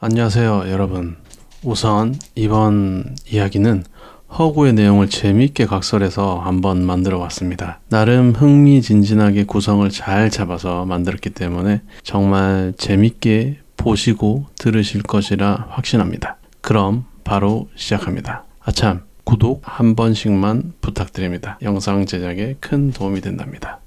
안녕하세요, 여러분. 우선 이번 이야기는 허구의 내용을 재미있게 각설해서 한번 만들어 봤습니다. 나름 흥미진진하게 구성을 잘 잡아서 만들었기 때문에 정말 재밌게 보시고 들으실 것이라 확신합니다. 그럼 바로 시작합니다. 아참, 구독 한 번씩만 부탁드립니다. 영상 제작에 큰 도움이 된답니다.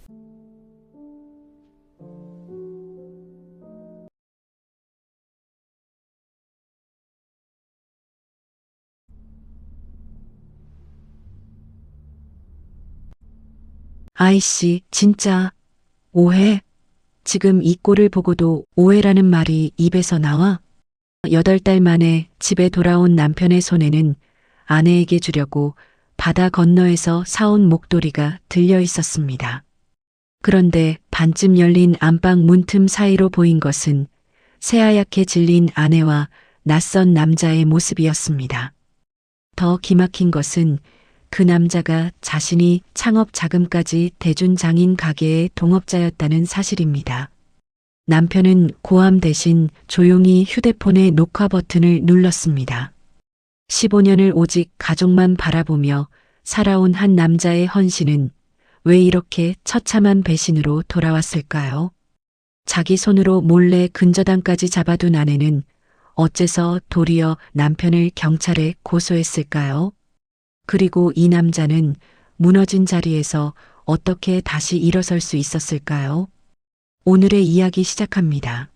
아이씨, 진짜 오해? 지금 이 꼴을 보고도 오해라는 말이 입에서 나와? 8달 만에 집에 돌아온 남편의 손에는 아내에게 주려고 바다 건너에서 사온 목도리가 들려 있었습니다. 그런데 반쯤 열린 안방 문틈 사이로 보인 것은 새하얗게 질린 아내와 낯선 남자의 모습이었습니다. 더 기막힌 것은 그 남자가 자신이 창업 자금까지 대준 장인 가게의 동업자였다는 사실입니다. 남편은 고함 대신 조용히 휴대폰의 녹화 버튼을 눌렀습니다. 15년을 오직 가족만 바라보며 살아온 한 남자의 헌신은 왜 이렇게 처참한 배신으로 돌아왔을까요? 자기 손으로 몰래 근저당까지 잡아둔 아내는 어째서 도리어 남편을 경찰에 고소했을까요? 그리고 이 남자는 무너진 자리에서 어떻게 다시 일어설 수 있었을까요? 오늘의 이야기 시작합니다.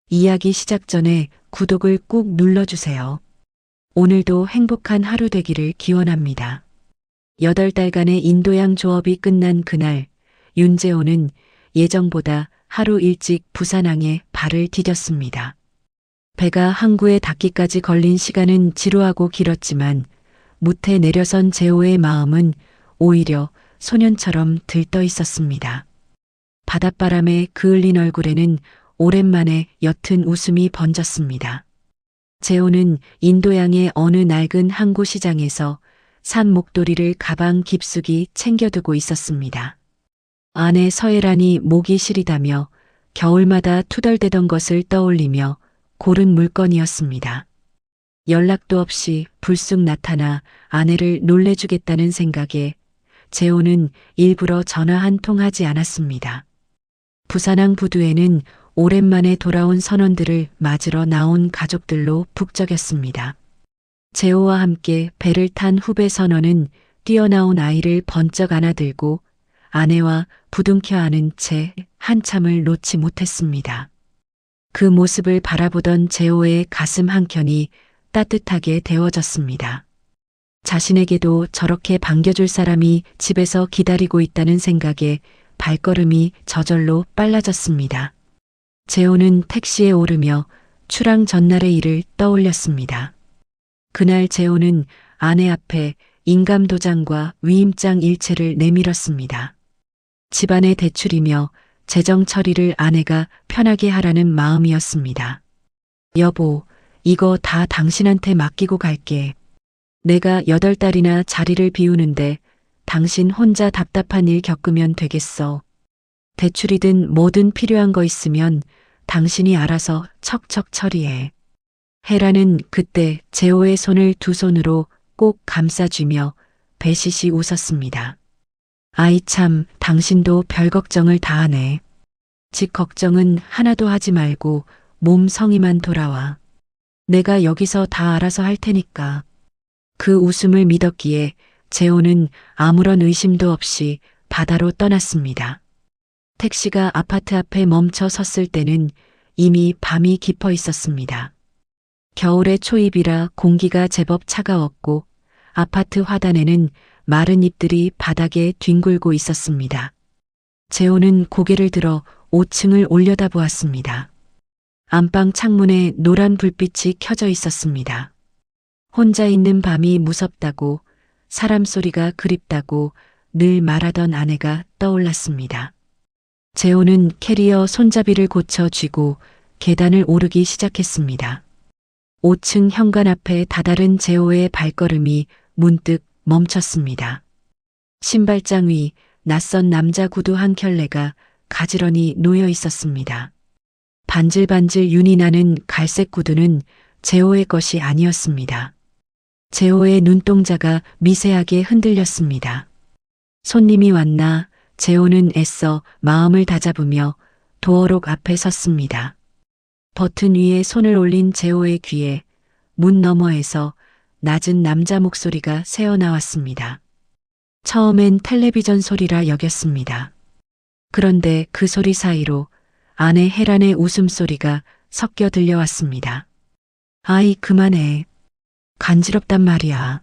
이야기 시작 전에 구독을 꾹 눌러주세요. 오늘도 행복한 하루 되기를 기원합니다. 8달간의 인도양 조업이 끝난 그날, 윤재호는 예정보다 하루 일찍 부산항에 발을 디뎠습니다. 배가 항구에 닿기까지 걸린 시간은 지루하고 길었지만 무태 내려선 재호의 마음은 오히려 소년처럼 들떠 있었습니다. 바닷바람에 그을린 얼굴에는 오랜만에 옅은 웃음이 번졌습니다. 재호는 인도양의 어느 낡은 항구 시장에서 산 목도리를 가방 깊숙이 챙겨두고 있었습니다. 아내 서예란이 목이 시리다며 겨울마다 투덜대던 것을 떠올리며 고른 물건이었습니다. 연락도 없이 불쑥 나타나 아내를 놀래주겠다는 생각에 재호는 일부러 전화 한 통 하지 않았습니다. 부산항 부두에는 오랜만에 돌아온 선원들을 맞으러 나온 가족들로 북적였습니다. 재호와 함께 배를 탄 후배 선원은 뛰어나온 아이를 번쩍 안아들고 아내와 부둥켜 안은 채 한참을 놓지 못했습니다. 그 모습을 바라보던 재호의 가슴 한켠이 따뜻하게 데워졌습니다. 자신에게도 저렇게 반겨줄 사람이 집에서 기다리고 있다는 생각에 발걸음이 저절로 빨라졌습니다. 재호는 택시에 오르며 출항 전날의 일을 떠올렸습니다. 그날 재호는 아내 앞에 인감도장과 위임장 일체를 내밀었습니다. 집안의 대출이며 재정 처리를 아내가 편하게 하라는 마음이었습니다. 여보, 이거 다 당신한테 맡기고 갈게. 내가 8달이나 자리를 비우는데 당신 혼자 답답한 일 겪으면 되겠어. 대출이든 뭐든 필요한 거 있으면 당신이 알아서 척척 처리해. 헤라는 그때 재호의 손을 두 손으로 꼭 감싸쥐며 배시시 웃었습니다. 아이 참, 당신도 별 걱정을 다 하네. 집 걱정은 하나도 하지 말고 몸 성의만 돌아와. 내가 여기서 다 알아서 할 테니까. 그 웃음을 믿었기에 재호는 아무런 의심도 없이 바다로 떠났습니다. 택시가 아파트 앞에 멈춰 섰을 때는 이미 밤이 깊어 있었습니다. 겨울의 초입이라 공기가 제법 차가웠고 아파트 화단에는 마른 잎들이 바닥에 뒹굴고 있었습니다. 재호는 고개를 들어 5층을 올려다보았습니다. 안방 창문에 노란 불빛이 켜져 있었습니다. 혼자 있는 밤이 무섭다고, 사람 소리가 그립다고 늘 말하던 아내가 떠올랐습니다. 재호는 캐리어 손잡이를 고쳐 쥐고 계단을 오르기 시작했습니다. 5층 현관 앞에 다다른 재호의 발걸음이 문득 멈췄습니다. 신발장 위 낯선 남자 구두 한 켤레가 가지런히 놓여 있었습니다. 반질반질 윤이 나는 갈색 구두는 재호의 것이 아니었습니다. 재호의 눈동자가 미세하게 흔들렸습니다. 손님이 왔나 재호는 애써 마음을 다잡으며 도어록 앞에 섰습니다. 버튼 위에 손을 올린 재호의 귀에 문 너머에서 낮은 남자 목소리가 새어나왔습니다. 처음엔 텔레비전 소리라 여겼습니다. 그런데 그 소리 사이로 아내 혜란의 웃음소리가 섞여 들려왔습니다. 아이 그만해. 간지럽단 말이야.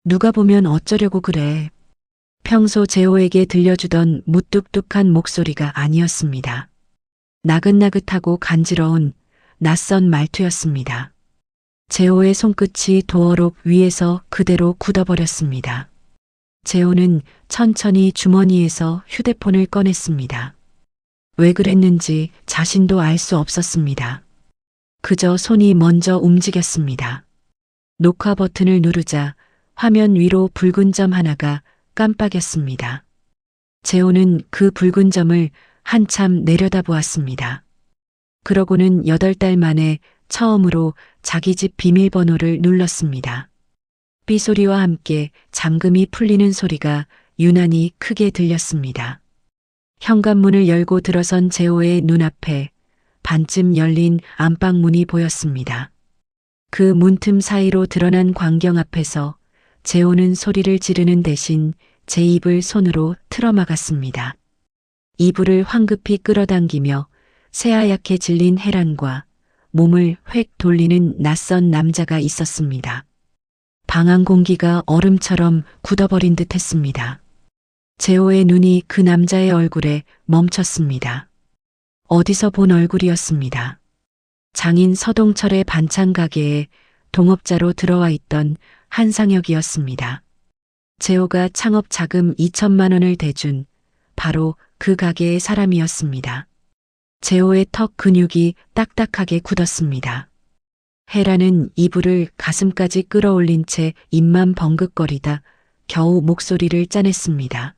누가 보면 어쩌려고 그래. 평소 재호에게 들려주던 무뚝뚝한 목소리가 아니었습니다. 나긋나긋하고 간지러운 낯선 말투였습니다. 재호의 손끝이 도어록 위에서 그대로 굳어버렸습니다. 재호는 천천히 주머니에서 휴대폰을 꺼냈습니다. 왜 그랬는지 자신도 알 수 없었습니다. 그저 손이 먼저 움직였습니다. 녹화 버튼을 누르자 화면 위로 붉은 점 하나가 깜빡였습니다. 재호는 그 붉은 점을 한참 내려다보았습니다. 그러고는 8달 만에 처음으로 자기 집 비밀번호를 눌렀습니다. 삐소리와 함께 잠금이 풀리는 소리가 유난히 크게 들렸습니다. 현관문을 열고 들어선 재호의 눈앞에 반쯤 열린 안방문이 보였습니다. 그 문틈 사이로 드러난 광경 앞에서 재호는 소리를 지르는 대신 제 입을 손으로 틀어막았습니다. 이불을 황급히 끌어당기며 새하얗게 질린 혜란과 몸을 획 돌리는 낯선 남자가 있었습니다. 방안 공기가 얼음처럼 굳어버린 듯 했습니다. 재호의 눈이 그 남자의 얼굴에 멈췄습니다. 어디서 본 얼굴이었습니다. 장인 서동철의 반찬 가게에 동업자로 들어와 있던 한상혁이었습니다. 재호가 창업 자금 2천만 원을 대준 바로 그 가게의 사람이었습니다. 재호의 턱 근육이 딱딱하게 굳었습니다. 혜란은 이불을 가슴까지 끌어올린 채 입만 벙긋거리다 겨우 목소리를 짜냈습니다.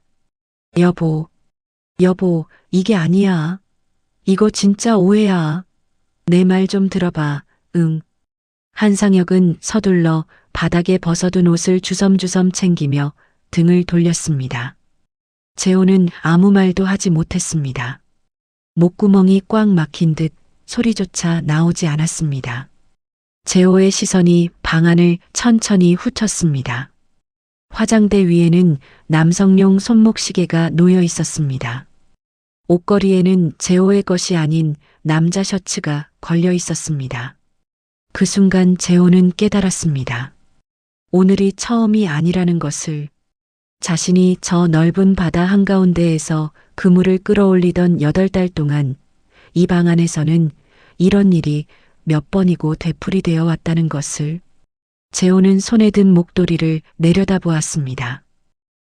여보, 이게 아니야. 이거 진짜 오해야. 내 말 좀 들어봐, 응. 한상혁은 서둘러 바닥에 벗어둔 옷을 주섬주섬 챙기며 등을 돌렸습니다. 재호는 아무 말도 하지 못했습니다. 목구멍이 꽉 막힌 듯 소리조차 나오지 않았습니다. 재호의 시선이 방 안을 천천히 훑었습니다. 화장대 위에는 남성용 손목시계가 놓여 있었습니다. 옷걸이에는 재호의 것이 아닌 남자 셔츠가 걸려 있었습니다. 그 순간 재호는 깨달았습니다. 오늘이 처음이 아니라는 것을. 자신이 저 넓은 바다 한가운데에서 그물을 끌어올리던 8달 동안 이 방 안에서는 이런 일이 몇 번이고 되풀이되어 왔다는 것을. 재호는 손에 든 목도리를 내려다보았습니다.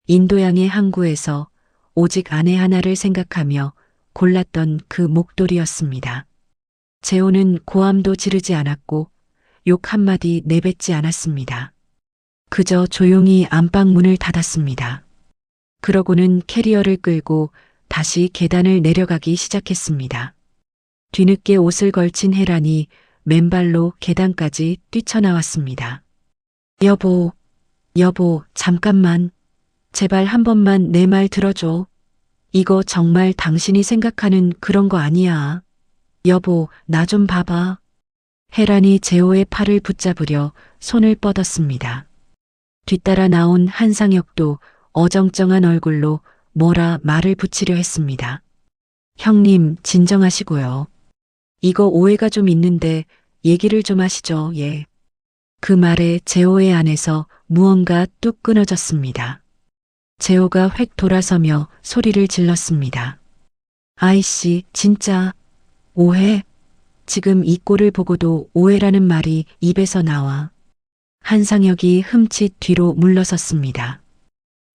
인도양의 항구에서 오직 아내 하나를 생각하며 골랐던 그 목도리였습니다. 재호는 고함도 지르지 않았고 욕 한마디 내뱉지 않았습니다. 그저 조용히 안방 문을 닫았습니다. 그러고는 캐리어를 끌고 다시 계단을 내려가기 시작했습니다. 뒤늦게 옷을 걸친 혜란이 맨발로 계단까지 뛰쳐나왔습니다. 여보, 잠깐만. 제발 한 번만 내 말 들어줘. 이거 정말 당신이 생각하는 그런 거 아니야. 여보, 나 좀 봐봐. 혜란이 재호의 팔을 붙잡으려 손을 뻗었습니다. 뒤따라 나온 한상혁도 어정쩡한 얼굴로 뭐라 말을 붙이려 했습니다. 형님, 진정하시고요. 이거 오해가 좀 있는데 얘기를 좀 하시죠, 예. 그 말에 재호의 안에서 무언가 뚝 끊어졌습니다. 재호가 획 돌아서며 소리를 질렀습니다. 아이씨, 진짜 오해? 지금 이 꼴을 보고도 오해라는 말이 입에서 나와. 한상혁이 흠칫 뒤로 물러섰습니다.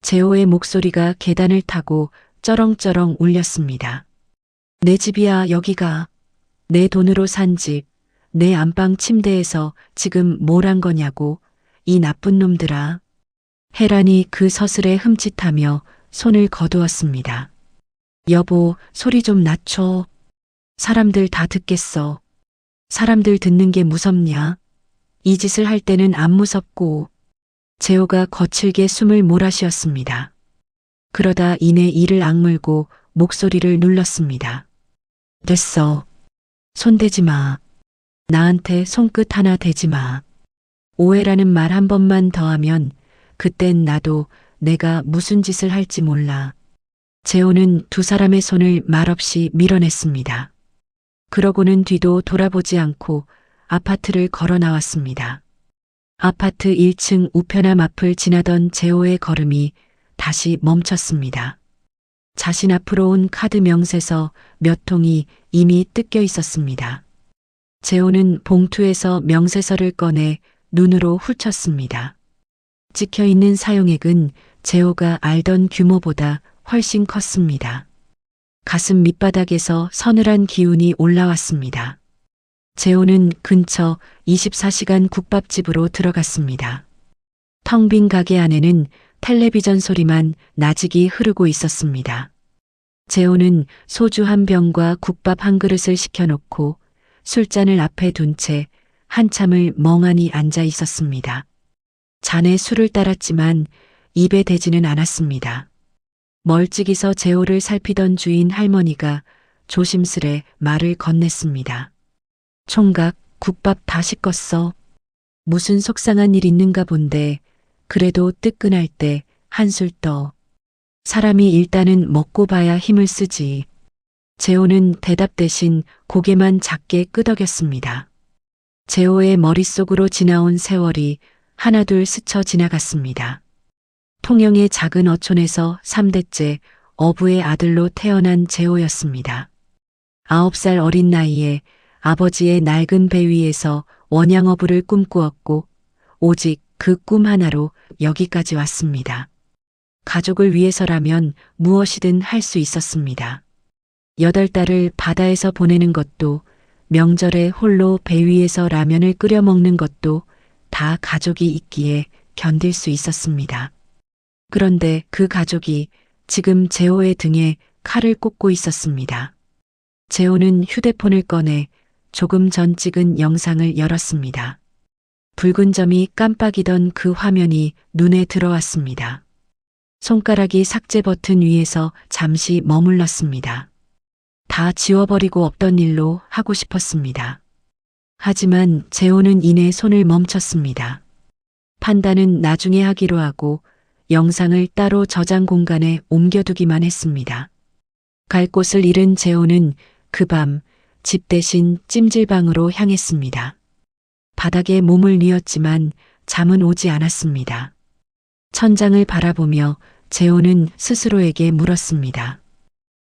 재호의 목소리가 계단을 타고 쩌렁쩌렁 울렸습니다. 내 집이야, 여기가. 내 돈으로 산 집, 내 안방 침대에서 지금 뭘 한 거냐고, 이 나쁜 놈들아. 혜란이 그 서슬에 흠칫하며 손을 거두었습니다. 여보, 소리 좀 낮춰. 사람들 다 듣겠어. 사람들 듣는 게 무섭냐? 이 짓을 할 때는 안 무섭고. 재호가 거칠게 숨을 몰아쉬었습니다. 그러다 이내 이를 악물고 목소리를 눌렀습니다. 됐어. 손대지 마. 나한테 손끝 하나 대지 마. 오해라는 말 한 번만 더 하면 그땐 나도 내가 무슨 짓을 할지 몰라. 재호는 두 사람의 손을 말없이 밀어냈습니다. 그러고는 뒤도 돌아보지 않고 아파트를 걸어 나왔습니다. 아파트 1층 우편함 앞을 지나던 재호의 걸음이 다시 멈췄습니다. 자신 앞으로 온 카드 명세서 몇 통이 이미 뜯겨 있었습니다. 재호는 봉투에서 명세서를 꺼내 눈으로 훑었습니다. 찍혀 있는 사용액은 재호가 알던 규모보다 훨씬 컸습니다. 가슴 밑바닥에서 서늘한 기운이 올라왔습니다. 재호는 근처 24시간 국밥집으로 들어갔습니다. 텅 빈 가게 안에는 텔레비전 소리만 나직이 흐르고 있었습니다. 재호는 소주 한 병과 국밥 한 그릇을 시켜놓고 술잔을 앞에 둔 채 한참을 멍하니 앉아 있었습니다. 잔에 술을 따랐지만 입에 대지는 않았습니다. 멀찍이서 재호를 살피던 주인 할머니가 조심스레 말을 건넸습니다. 총각, 국밥 다 식었어. 무슨 속상한 일 있는가 본데 그래도 뜨끈할 때 한술 떠. 사람이 일단은 먹고 봐야 힘을 쓰지. 재호는 대답 대신 고개만 작게 끄덕였습니다. 재호의 머릿속으로 지나온 세월이 하나둘 스쳐 지나갔습니다. 통영의 작은 어촌에서 3대째 어부의 아들로 태어난 재호였습니다. 9살 어린 나이에 아버지의 낡은 배 위에서 원양어부를 꿈꾸었고 오직 그 꿈 하나로 여기까지 왔습니다. 가족을 위해서라면 무엇이든 할 수 있었습니다. 8달을 바다에서 보내는 것도 명절에 홀로 배 위에서 라면을 끓여 먹는 것도 다 가족이 있기에 견딜 수 있었습니다. 그런데 그 가족이 지금 재호의 등에 칼을 꽂고 있었습니다. 재호는 휴대폰을 꺼내 조금 전 찍은 영상을 열었습니다. 붉은 점이 깜빡이던 그 화면이 눈에 들어왔습니다. 손가락이 삭제 버튼 위에서 잠시 머물렀습니다. 다 지워버리고 없던 일로 하고 싶었습니다. 하지만 재호는 이내 손을 멈췄습니다. 판단은 나중에 하기로 하고 영상을 따로 저장 공간에 옮겨두기만 했습니다. 갈 곳을 잃은 재호는 그 밤 집 대신 찜질방으로 향했습니다. 바닥에 몸을 뉘었지만 잠은 오지 않았습니다. 천장을 바라보며 재호는 스스로에게 물었습니다.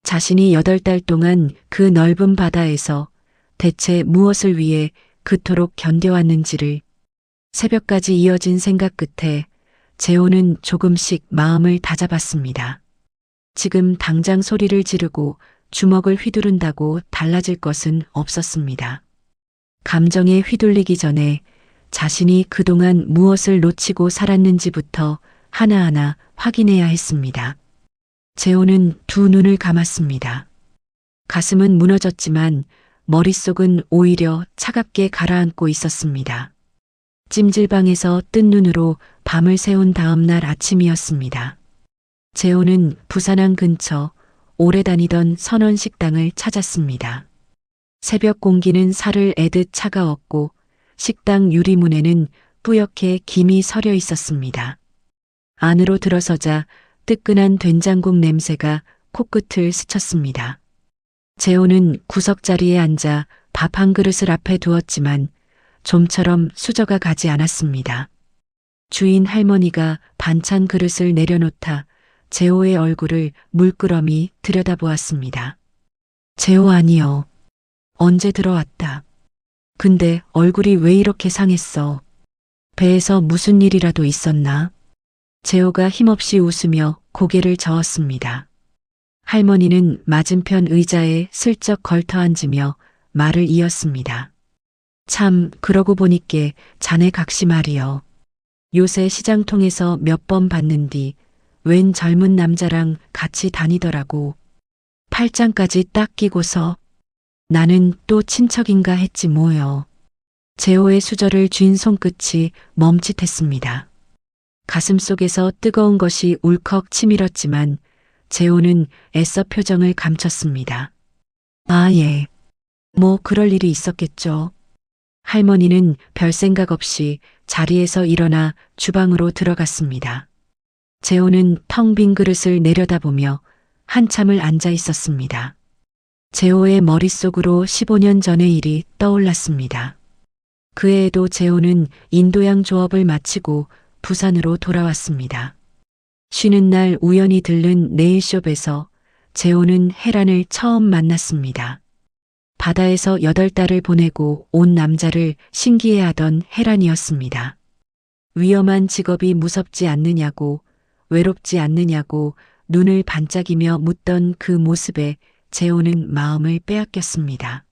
자신이 8달 동안 그 넓은 바다에서 대체 무엇을 위해 그토록 견뎌왔는지를. 새벽까지 이어진 생각 끝에 재호는 조금씩 마음을 다잡았습니다. 지금 당장 소리를 지르고 주먹을 휘두른다고 달라질 것은 없었습니다. 감정에 휘둘리기 전에 자신이 그동안 무엇을 놓치고 살았는지부터 하나하나 확인해야 했습니다. 재호는 두 눈을 감았습니다. 가슴은 무너졌지만 머릿속은 오히려 차갑게 가라앉고 있었습니다. 찜질방에서 뜬 눈으로 밤을 새운 다음 날 아침이었습니다. 재호는 부산항 근처 오래 다니던 선원식당을 찾았습니다. 새벽 공기는 살을 애듯 차가웠고 식당 유리문에는 뿌옇게 김이 서려 있었습니다. 안으로 들어서자 뜨끈한 된장국 냄새가 코끝을 스쳤습니다. 재호는 구석자리에 앉아 밥 한 그릇을 앞에 두었지만 좀처럼 수저가 가지 않았습니다. 주인 할머니가 반찬 그릇을 내려놓다 재호의 얼굴을 물끄러미 들여다보았습니다. 재호 아니여. 언제 들어왔다. 근데 얼굴이 왜 이렇게 상했어? 배에서 무슨 일이라도 있었나? 재호가 힘없이 웃으며 고개를 저었습니다. 할머니는 맞은편 의자에 슬쩍 걸터 앉으며 말을 이었습니다. 참 그러고 보니께 자네 각시 말이여. 요새 시장통에서 몇 번 봤는디 웬 젊은 남자랑 같이 다니더라고. 팔짱까지 딱 끼고서. 나는 또 친척인가 했지 뭐요. 재호의 수저를 쥔 손끝이 멈칫했습니다. 가슴속에서 뜨거운 것이 울컥 치밀었지만 재호는 애써 표정을 감췄습니다. 아, 예. 뭐 그럴 일이 있었겠죠. 할머니는 별 생각 없이 자리에서 일어나 주방으로 들어갔습니다. 재호는 텅 빈 그릇을 내려다보며 한참을 앉아 있었습니다. 재호의 머릿속으로 15년 전의 일이 떠올랐습니다. 그 해에도 재호는 인도양 조업을 마치고 부산으로 돌아왔습니다. 쉬는 날 우연히 들른 네일숍에서 재호는 혜란을 처음 만났습니다. 바다에서 8달을 보내고 온 남자를 신기해하던 혜란이었습니다. 위험한 직업이 무섭지 않느냐고, 외롭지 않느냐고 눈을 반짝이며 묻던 그 모습에 재호는 마음을 빼앗겼습니다.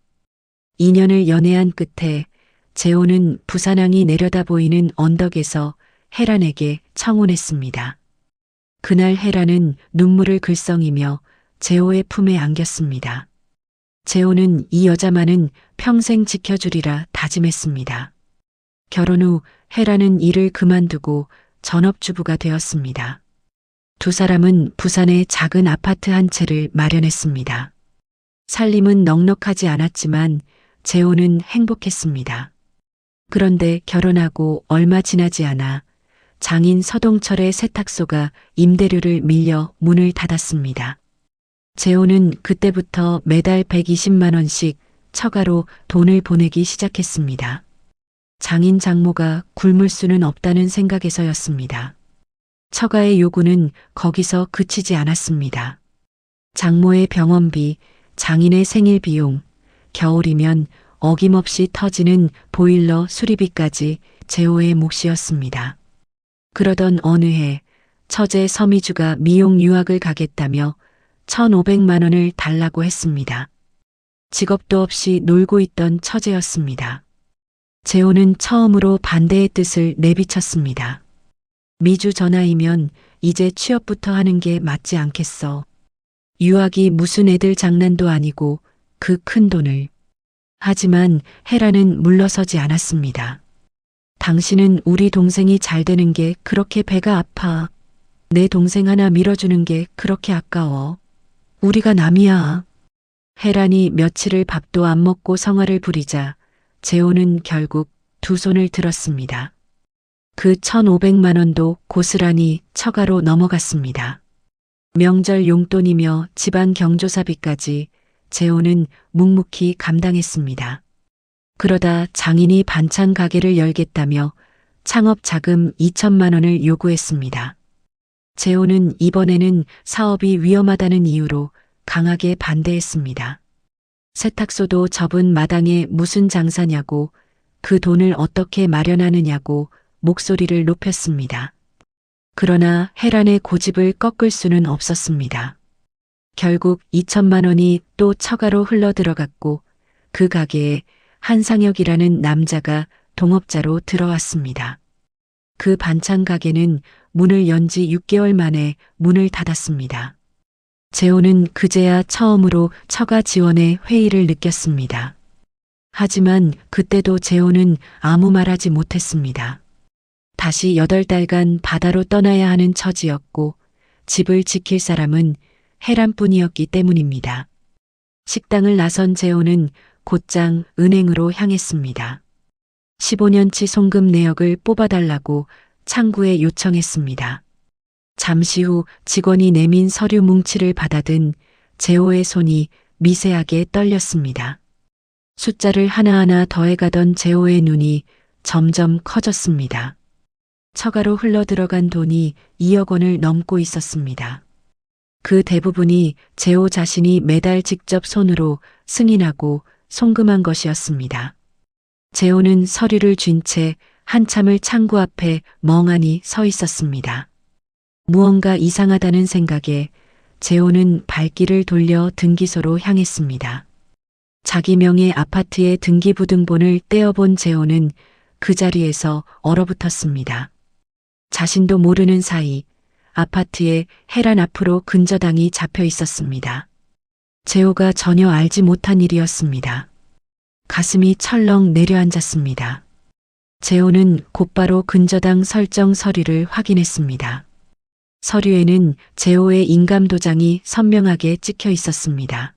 2년을 연애한 끝에 재호는 부산항이 내려다 보이는 언덕에서 혜란에게 청혼했습니다. 그날 혜란은 눈물을 글썽이며 재호의 품에 안겼습니다. 재호는 이 여자만은 평생 지켜주리라 다짐했습니다. 결혼 후 혜란은 일을 그만두고 전업주부가 되었습니다. 두 사람은 부산에 작은 아파트 한 채를 마련했습니다. 살림은 넉넉하지 않았지만 재호는 행복했습니다. 그런데 결혼하고 얼마 지나지 않아 장인 서동철의 세탁소가 임대료를 밀려 문을 닫았습니다. 재호는 그때부터 매달 120만 원씩 처가로 돈을 보내기 시작했습니다. 장인 장모가 굶을 수는 없다는 생각에서였습니다. 처가의 요구는 거기서 그치지 않았습니다. 장모의 병원비, 장인의 생일 비용, 겨울이면 어김없이 터지는 보일러 수리비까지 재호의 몫이었습니다. 그러던 어느 해 처제 서미주가 미용 유학을 가겠다며 1,500만 원을 달라고 했습니다. 직업도 없이 놀고 있던 처제였습니다. 재호는 처음으로 반대의 뜻을 내비쳤습니다. 미주 전화이면 이제 취업부터 하는 게 맞지 않겠어. 유학이 무슨 애들 장난도 아니고 그 큰 돈을. 하지만 혜란은 물러서지 않았습니다. 당신은 우리 동생이 잘 되는 게 그렇게 배가 아파. 내 동생 하나 밀어주는 게 그렇게 아까워. 우리가 남이야. 혜란이 며칠을 밥도 안 먹고 성화를 부리자 재호는 결국 두 손을 들었습니다. 그 1,500만 원도 고스란히 처가로 넘어갔습니다. 명절 용돈이며 집안 경조사비까지 재호는 묵묵히 감당했습니다. 그러다 장인이 반찬 가게를 열겠다며 창업 자금 2천만 원을 요구했습니다. 재호는 이번에는 사업이 위험하다는 이유로 강하게 반대했습니다. 세탁소도 접은 마당에 무슨 장사냐고, 그 돈을 어떻게 마련하느냐고 목소리를 높였습니다. 그러나 혜란의 고집을 꺾을 수는 없었습니다. 결국 2천만 원이 또 처가로 흘러들어갔고 그 가게에 한상혁이라는 남자가 동업자로 들어왔습니다. 그 반찬 가게는 문을 연 지 6개월 만에 문을 닫았습니다. 재호는 그제야 처음으로 처가 지원의 회의를 느꼈습니다. 하지만 그때도 재호는 아무 말하지 못했습니다. 다시 8달간 바다로 떠나야 하는 처지였고 집을 지킬 사람은 혜란뿐이었기 때문입니다. 식당을 나선 재호는 곧장 은행으로 향했습니다. 15년치 송금 내역을 뽑아달라고 창구에 요청했습니다. 잠시 후 직원이 내민 서류 뭉치를 받아든 재호의 손이 미세하게 떨렸습니다. 숫자를 하나하나 더해가던 재호의 눈이 점점 커졌습니다. 처가로 흘러들어간 돈이 2억 원을 넘고 있었습니다. 그 대부분이 재호 자신이 매달 직접 손으로 승인하고 송금한 것이었습니다. 재호는 서류를 쥔 채 한참을 창구 앞에 멍하니 서 있었습니다. 무언가 이상하다는 생각에 재호는 발길을 돌려 등기소로 향했습니다. 자기 명의 아파트의 등기부등본을 떼어본 재호는 그 자리에서 얼어붙었습니다. 자신도 모르는 사이 아파트에 혜란 앞으로 근저당이 잡혀 있었습니다. 재호가 전혀 알지 못한 일이었습니다. 가슴이 철렁 내려앉았습니다. 재호는 곧바로 근저당 설정 서류를 확인했습니다. 서류에는 재호의 인감도장이 선명하게 찍혀 있었습니다.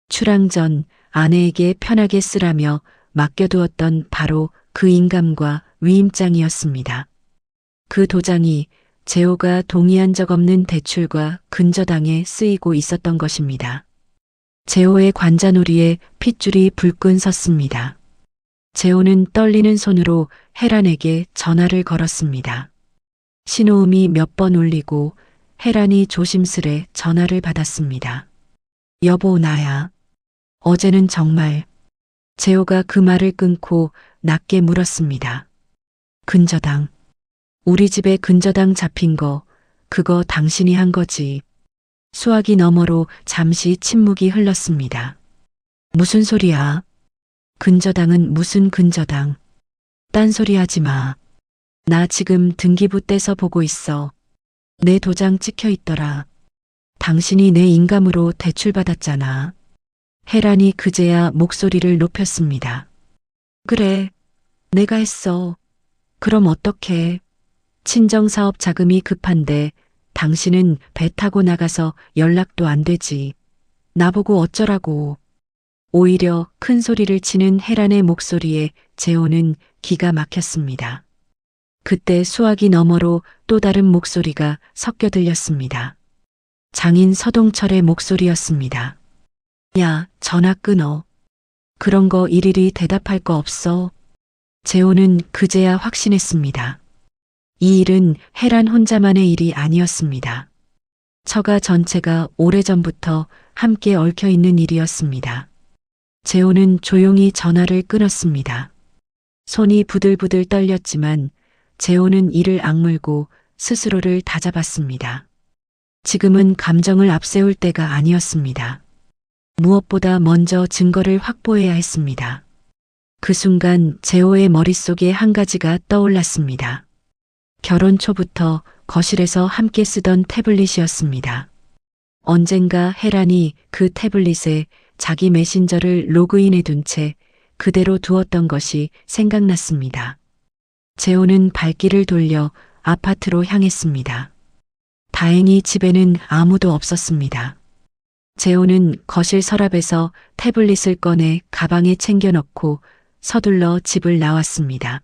출항 전 아내에게 편하게 쓰라며 맡겨두었던 바로 그 인감과 위임장이었습니다. 그 도장이 재호가 동의한 적 없는 대출과 근저당에 쓰이고 있었던 것입니다. 재호의 관자놀이에 핏줄이 불끈 섰습니다. 재호는 떨리는 손으로 혜란에게 전화를 걸었습니다. 신호음이 몇 번 울리고 혜란이 조심스레 전화를 받았습니다. 여보, 나야. 어제는 정말. 재호가 그 말을 끊고 낮게 물었습니다. 근저당. 우리 집에 근저당 잡힌 거, 그거 당신이 한 거지. 수화기 너머로 잠시 침묵이 흘렀습니다. 무슨 소리야? 근저당은 무슨 근저당? 딴소리 하지 마. 나 지금 등기부 떼서 보고 있어. 내 도장 찍혀 있더라. 당신이 내 인감으로 대출받았잖아. 혜란이 그제야 목소리를 높였습니다. 그래, 내가 했어. 그럼 어떡해. 친정사업 자금이 급한데 당신은 배 타고 나가서 연락도 안 되지. 나보고 어쩌라고. 오히려 큰 소리를 치는 혜란의 목소리에 재호는 기가 막혔습니다. 그때 수화기 너머로 또 다른 목소리가 섞여 들렸습니다. 장인 서동철의 목소리였습니다. 야, 전화 끊어. 그런 거 일일이 대답할 거 없어. 재호는 그제야 확신했습니다. 이 일은 혜란 혼자만의 일이 아니었습니다. 처가 전체가 오래전부터 함께 얽혀 있는 일이었습니다. 재호는 조용히 전화를 끊었습니다. 손이 부들부들 떨렸지만 재호는 이를 악물고 스스로를 다잡았습니다. 지금은 감정을 앞세울 때가 아니었습니다. 무엇보다 먼저 증거를 확보해야 했습니다. 그 순간 재호의 머릿속에 한 가지가 떠올랐습니다. 결혼 초부터 거실에서 함께 쓰던 태블릿이었습니다. 언젠가 혜란이 그 태블릿에 자기 메신저를 로그인해 둔 채 그대로 두었던 것이 생각났습니다. 재호는 발길을 돌려 아파트로 향했습니다. 다행히 집에는 아무도 없었습니다. 재호는 거실 서랍에서 태블릿을 꺼내 가방에 챙겨 넣고 서둘러 집을 나왔습니다.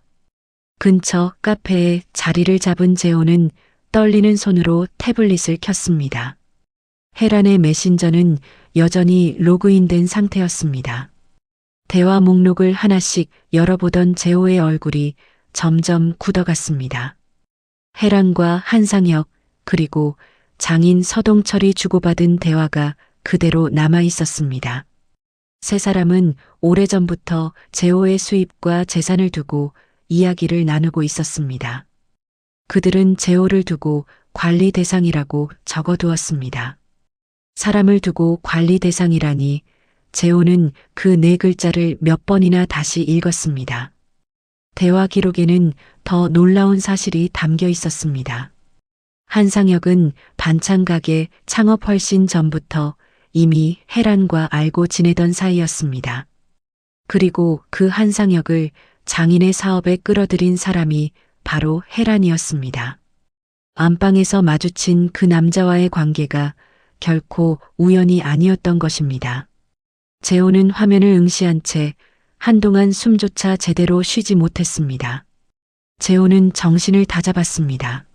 근처 카페에 자리를 잡은 재호는 떨리는 손으로 태블릿을 켰습니다. 혜란의 메신저는 여전히 로그인된 상태였습니다. 대화 목록을 하나씩 열어보던 재호의 얼굴이 점점 굳어갔습니다. 혜란과 한상혁 그리고 장인 서동철이 주고받은 대화가 그대로 남아 있었습니다. 세 사람은 오래전부터 재호의 수입과 재산을 두고 이야기를 나누고 있었습니다. 그들은 재호를 두고 관리 대상이라고 적어두었습니다. 사람을 두고 관리 대상이라니 재호는 그 네 글자를 몇 번이나 다시 읽었습니다. 대화 기록에는 더 놀라운 사실이 담겨 있었습니다. 한상혁은 반찬 가게 창업 훨씬 전부터 이미 혜란과 알고 지내던 사이였습니다. 그리고 그 한상혁을 장인의 사업에 끌어들인 사람이 바로 혜란이었습니다. 안방에서 마주친 그 남자와의 관계가 결코 우연이 아니었던 것입니다. 재호는 화면을 응시한 채 한동안 숨조차 제대로 쉬지 못했습니다. 재호는 정신을 다잡았습니다.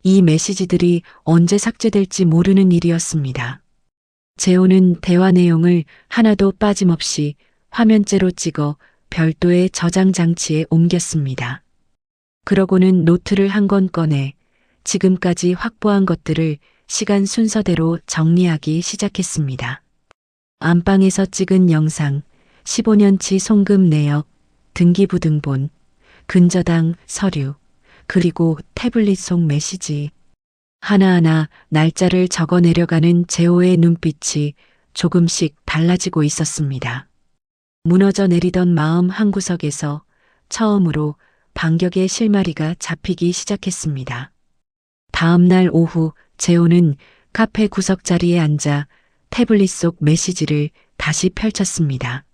이 메시지들이 언제 삭제될지 모르는 일이었습니다. 재호는 대화 내용을 하나도 빠짐없이 화면째로 찍어 별도의 저장 장치에 옮겼습니다. 그러고는 노트를 한 권 꺼내 지금까지 확보한 것들을 시간 순서대로 정리하기 시작했습니다. 안방에서 찍은 영상, 15년치 송금 내역, 등기부 등본, 근저당 서류, 그리고 태블릿 속 메시지. 하나하나 날짜를 적어 내려가는 재호의 눈빛이 조금씩 달라지고 있었습니다. 무너져 내리던 마음 한구석에서 처음으로 반격의 실마리가 잡히기 시작했습니다. 다음 날 오후 재호는 카페 구석 자리에 앉아 태블릿 속 메시지를 다시 펼쳤습니다.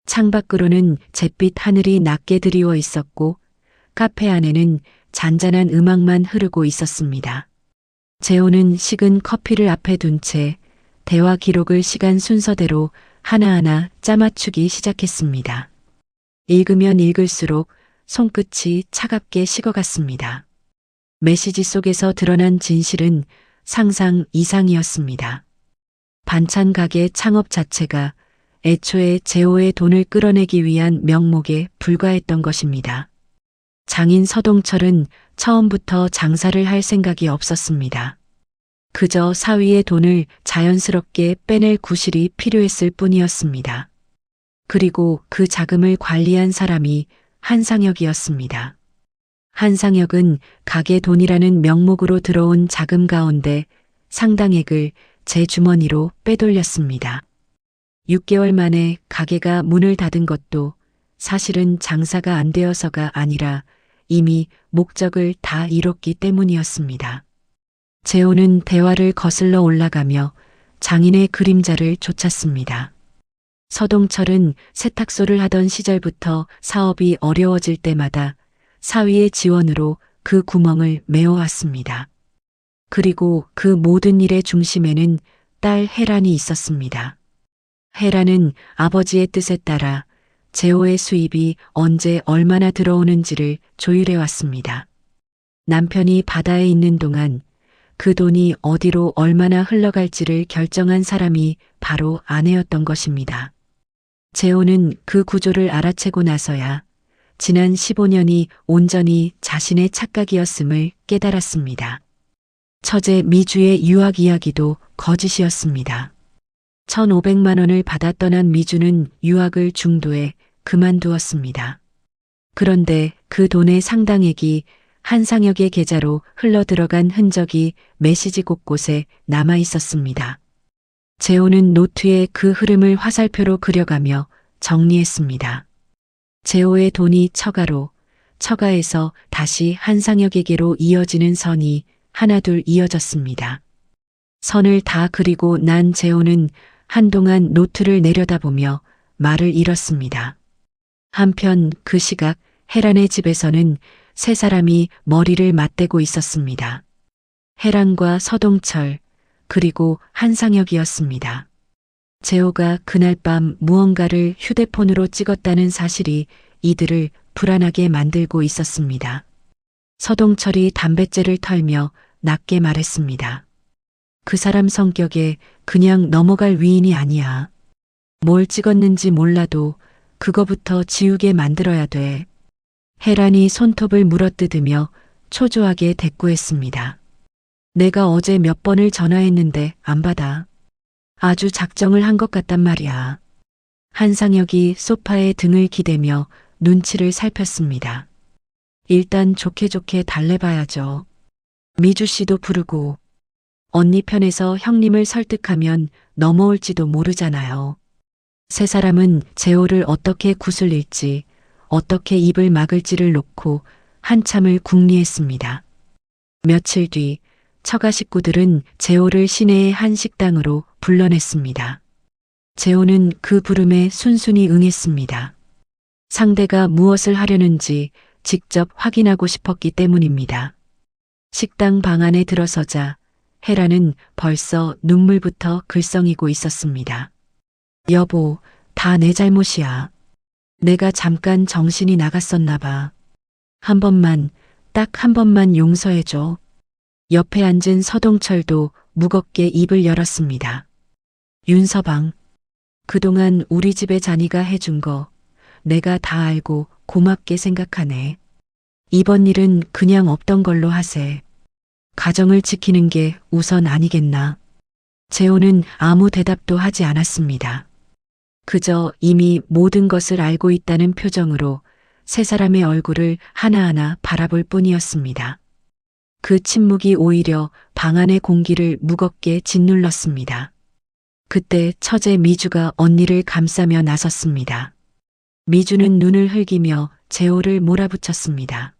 창밖으로는 잿빛 하늘이 낮게 드리워 있었고 카페 안에는 잔잔한 음악만 흐르고 있었습니다. 재호는 식은 커피를 앞에 둔 채 대화 기록을 시간 순서대로 하나하나 짜맞추기 시작했습니다. 읽으면 읽을수록 손끝이 차갑게 식어갔습니다. 메시지 속에서 드러난 진실은 상상 이상이었습니다. 반찬 가게 창업 자체가 애초에 재호의 돈을 끌어내기 위한 명목에 불과했던 것입니다. 장인 서동철은 처음부터 장사를 할 생각이 없었습니다. 그저 사위의 돈을 자연스럽게 빼낼 구실이 필요했을 뿐이었습니다. 그리고 그 자금을 관리한 사람이 한상혁이었습니다. 한상혁은 가게 돈이라는 명목으로 들어온 자금 가운데 상당액을 제 주머니로 빼돌렸습니다. 6개월 만에 가게가 문을 닫은 것도 사실은 장사가 안 되어서가 아니라 이미 목적을 다 이뤘기 때문이었습니다. 재호는 대화를 거슬러 올라가며 장인의 그림자를 쫓았습니다. 서동철은 세탁소를 하던 시절부터 사업이 어려워질 때마다 사위의 지원으로 그 구멍을 메워왔습니다. 그리고 그 모든 일의 중심에는 딸 혜란이 있었습니다. 혜란은 아버지의 뜻에 따라 재호의 수입이 언제 얼마나 들어오는지를 조율해 왔습니다. 남편이 바다에 있는 동안 그 돈이 어디로 얼마나 흘러갈지를 결정한 사람이 바로 아내였던 것입니다. 재호는 그 구조를 알아채고 나서야 지난 15년이 온전히 자신의 착각이었음을 깨달았습니다. 처제 미주의 유학 이야기도 거짓이었습니다. 1,500만 원을 받아 떠난 미주는 유학을 중도에 그만두었습니다. 그런데 그 돈의 상당액이 한상혁의 계좌로 흘러들어간 흔적이 메시지 곳곳에 남아 있었습니다. 재호는 노트에 그 흐름을 화살표로 그려가며 정리했습니다. 재호의 돈이 처가로, 처가에서 다시 한상혁에게로 이어지는 선이 하나둘 이어졌습니다. 선을 다 그리고 난 재호는 한동안 노트를 내려다보며 말을 잃었습니다. 한편 그 시각 혜란의 집에서는 세 사람이 머리를 맞대고 있었습니다. 혜란과 서동철, 그리고 한상혁이었습니다. 재호가 그날 밤 무언가를 휴대폰으로 찍었다는 사실이 이들을 불안하게 만들고 있었습니다. 서동철이 담뱃재를 털며 낮게 말했습니다. 그 사람 성격에 그냥 넘어갈 위인이 아니야. 뭘 찍었는지 몰라도 그거부터 지우게 만들어야 돼. 혜란이 손톱을 물어뜯으며 초조하게 대꾸했습니다. 내가 어제 몇 번을 전화했는데 안 받아. 아주 작정을 한 것 같단 말이야. 한상혁이 소파에 등을 기대며 눈치를 살폈습니다. 일단 좋게 좋게 달래봐야죠. 미주 씨도 부르고 언니 편에서 형님을 설득하면 넘어올지도 모르잖아요. 세 사람은 재호를 어떻게 구슬릴지, 어떻게 입을 막을지를 놓고 한참을 궁리했습니다. 며칠 뒤 처가 식구들은 재호를 시내의 한 식당으로 불러냈습니다. 재호는 그 부름에 순순히 응했습니다. 상대가 무엇을 하려는지 직접 확인하고 싶었기 때문입니다. 식당 방 안에 들어서자 혜란은 벌써 눈물부터 글썽이고 있었습니다. 여보, 다 내 잘못이야. 내가 잠깐 정신이 나갔었나 봐. 한 번만, 딱 한 번만 용서해줘. 옆에 앉은 서동철도 무겁게 입을 열었습니다. 윤서방, 그동안 우리 집에 자니가 해준 거 내가 다 알고 고맙게 생각하네. 이번 일은 그냥 없던 걸로 하세. 가정을 지키는 게 우선 아니겠나. 재호는 아무 대답도 하지 않았습니다. 그저 이미 모든 것을 알고 있다는 표정으로 세 사람의 얼굴을 하나하나 바라볼 뿐이었습니다. 그 침묵이 오히려 방 안의 공기를 무겁게 짓눌렀습니다. 그때 처제 미주가 언니를 감싸며 나섰습니다. 미주는 눈을 흘기며 재호를 몰아붙였습니다.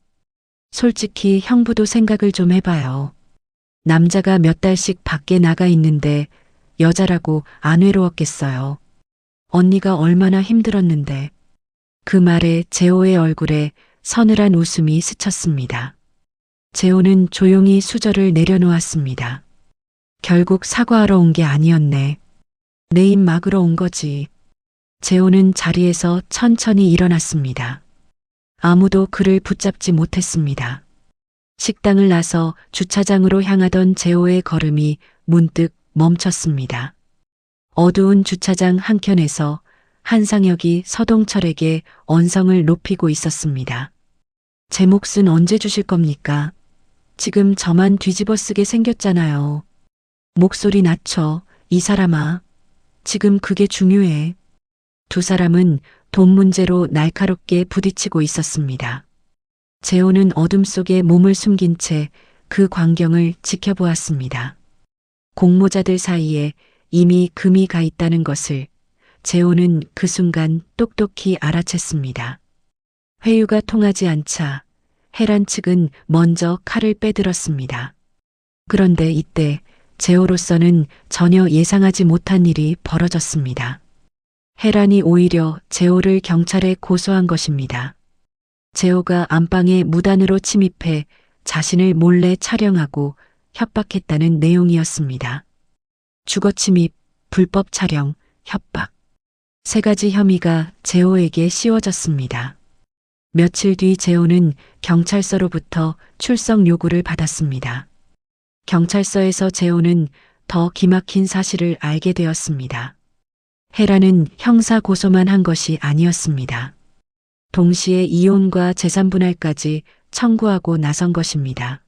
솔직히 형부도 생각을 좀 해봐요. 남자가 몇 달씩 밖에 나가 있는데 여자라고 안 외로웠겠어요. 언니가 얼마나 힘들었는데. 그 말에 재호의 얼굴에 서늘한 웃음이 스쳤습니다. 재호는 조용히 수저를 내려놓았습니다. 결국 사과하러 온 게 아니었네. 내 입 막으러 온 거지. 재호는 자리에서 천천히 일어났습니다. 아무도 그를 붙잡지 못했습니다. 식당을 나서 주차장으로 향하던 재호의 걸음이 문득 멈췄습니다. 어두운 주차장 한켠에서 한상혁이 서동철에게 언성을 높이고 있었습니다. 제 몫은 언제 주실 겁니까? 지금 저만 뒤집어 쓰게 생겼잖아요. 목소리 낮춰, 이 사람아. 지금 그게 중요해. 두 사람은 돈 문제로 날카롭게 부딪히고 있었습니다. 재호는 어둠 속에 몸을 숨긴 채 그 광경을 지켜보았습니다. 공모자들 사이에 이미 금이 가 있다는 것을 재호는 그 순간 똑똑히 알아챘습니다. 회유가 통하지 않자 해란 측은 먼저 칼을 빼들었습니다. 그런데 이때 재호로서는 전혀 예상하지 못한 일이 벌어졌습니다. 해란이 오히려 재호를 경찰에 고소한 것입니다. 재호가 안방에 무단으로 침입해 자신을 몰래 촬영하고 협박했다는 내용이었습니다. 주거침입, 불법 촬영, 협박. 세 가지 혐의가 재호에게 씌워졌습니다. 며칠 뒤 재호는 경찰서로부터 출석 요구를 받았습니다. 경찰서에서 재호는 더 기막힌 사실을 알게 되었습니다. 해란은 형사 고소만 한 것이 아니었습니다. 동시에 이혼과 재산분할까지 청구하고 나선 것입니다.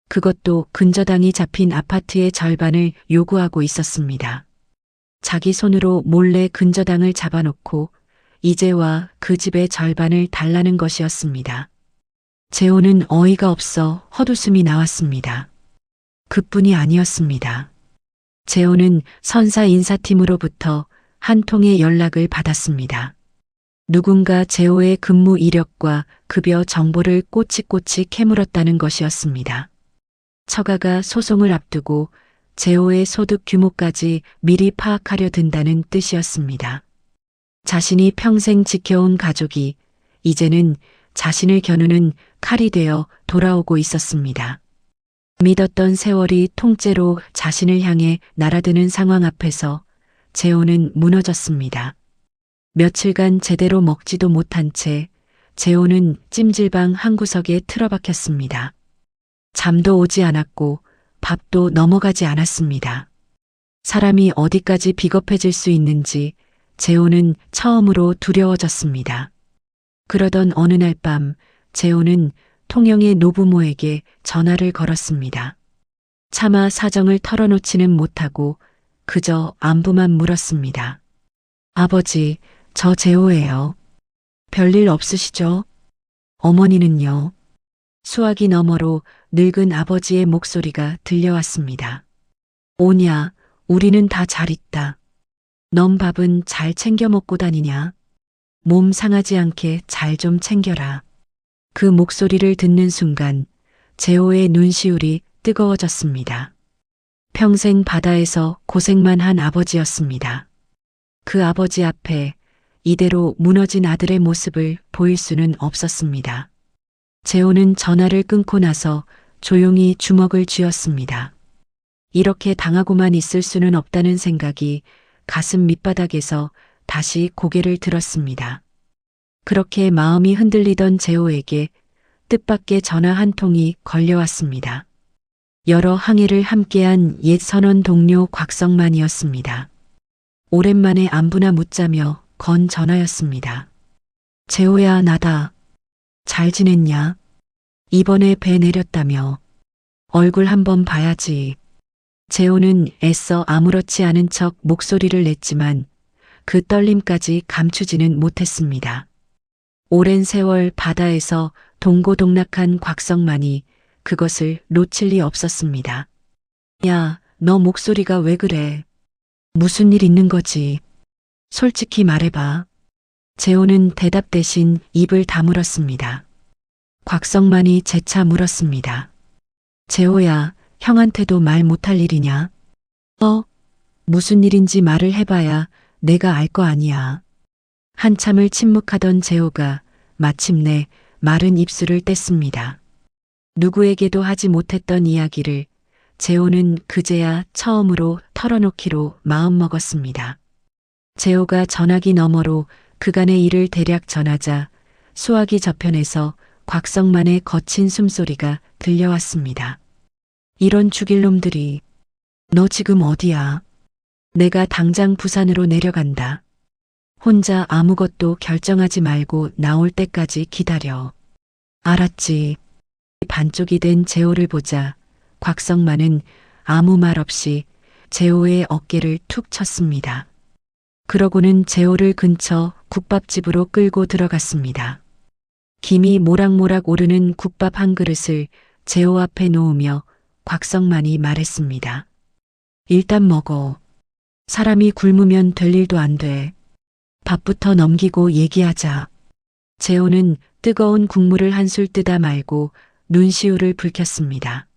그것도 근저당이 잡힌 아파트의 절반을 요구하고 있었습니다. 자기 손으로 몰래 근저당을 잡아놓고 이제와 그 집의 절반을 달라는 것이었습니다. 재호는 어이가 없어 헛웃음이 나왔습니다. 그뿐이 아니었습니다. 재호는 선사 인사팀으로부터 한 통의 연락을 받았습니다. 누군가 재호의 근무 이력과 급여 정보를 꼬치꼬치 캐물었다는 것이었습니다. 처가가 소송을 앞두고 재호의 소득 규모까지 미리 파악하려 든다는 뜻이었습니다. 자신이 평생 지켜온 가족이 이제는 자신을 겨누는 칼이 되어 돌아오고 있었습니다. 믿었던 세월이 통째로 자신을 향해 날아드는 상황 앞에서 재호는 무너졌습니다. 며칠간 제대로 먹지도 못한 채 재호는 찜질방 한 구석에 틀어박혔습니다. 잠도 오지 않았고 밥도 넘어가지 않았습니다. 사람이 어디까지 비겁해질 수 있는지 재호는 처음으로 두려워졌습니다. 그러던 어느 날 밤 재호는 통영의 노부모에게 전화를 걸었습니다. 차마 사정을 털어놓지는 못하고 그저 안부만 물었습니다. 아버지, 저 재호예요. 별일 없으시죠? 어머니는요? 수화기 너머로 늙은 아버지의 목소리가 들려왔습니다. 오냐, 우리는 다 잘 있다. 넌 밥은 잘 챙겨 먹고 다니냐? 몸 상하지 않게 잘 좀 챙겨라. 그 목소리를 듣는 순간 재호의 눈시울이 뜨거워졌습니다. 평생 바다에서 고생만 한 아버지였습니다. 그 아버지 앞에 이대로 무너진 아들의 모습을 보일 수는 없었습니다. 재호는 전화를 끊고 나서 조용히 주먹을 쥐었습니다. 이렇게 당하고만 있을 수는 없다는 생각이 가슴 밑바닥에서 다시 고개를 들었습니다. 그렇게 마음이 흔들리던 재호에게 뜻밖의 전화 한 통이 걸려왔습니다. 여러 항해를 함께한 옛 선원 동료 곽성만이었습니다. 오랜만에 안부나 묻자며 건 전화였습니다. 재호야, 나다. 잘 지냈냐? 이번에 배 내렸다며. 얼굴 한번 봐야지. 재호는 애써 아무렇지 않은 척 목소리를 냈지만 그 떨림까지 감추지는 못했습니다. 오랜 세월 바다에서 동고동락한 곽성만이 그것을 놓칠 리 없었습니다. 야, 너 목소리가 왜 그래? 무슨 일 있는 거지? 솔직히 말해봐. 재호는 대답 대신 입을 다물었습니다. 곽성만이 재차 물었습니다. 재호야, 형한테도 말 못할 일이냐? 무슨 일인지 말을 해봐야 내가 알 거 아니야. 한참을 침묵하던 재호가 마침내 마른 입술을 뗐습니다. 누구에게도 하지 못했던 이야기를 재호는 그제야 처음으로 털어놓기로 마음먹었습니다. 재호가 전화기 너머로 그간의 일을 대략 전하자 수화기 저편에서 곽성만의 거친 숨소리가 들려왔습니다. 이런 죽일 놈들이. 너 지금 어디야? 내가 당장 부산으로 내려간다. 혼자 아무것도 결정하지 말고 나올 때까지 기다려. 알았지. 반쪽이 된 재호를 보자 곽성만은 아무 말 없이 재호의 어깨를 툭 쳤습니다. 그러고는 재호를 근처 국밥집으로 끌고 들어갔습니다. 김이 모락모락 오르는 국밥 한 그릇을 재호 앞에 놓으며 곽성만이 말했습니다. 일단 먹어. 사람이 굶으면 될 일도 안 돼. 밥부터 넘기고 얘기하자. 재호는 뜨거운 국물을 한술 뜨다 말고 눈시울을 붉혔습니다.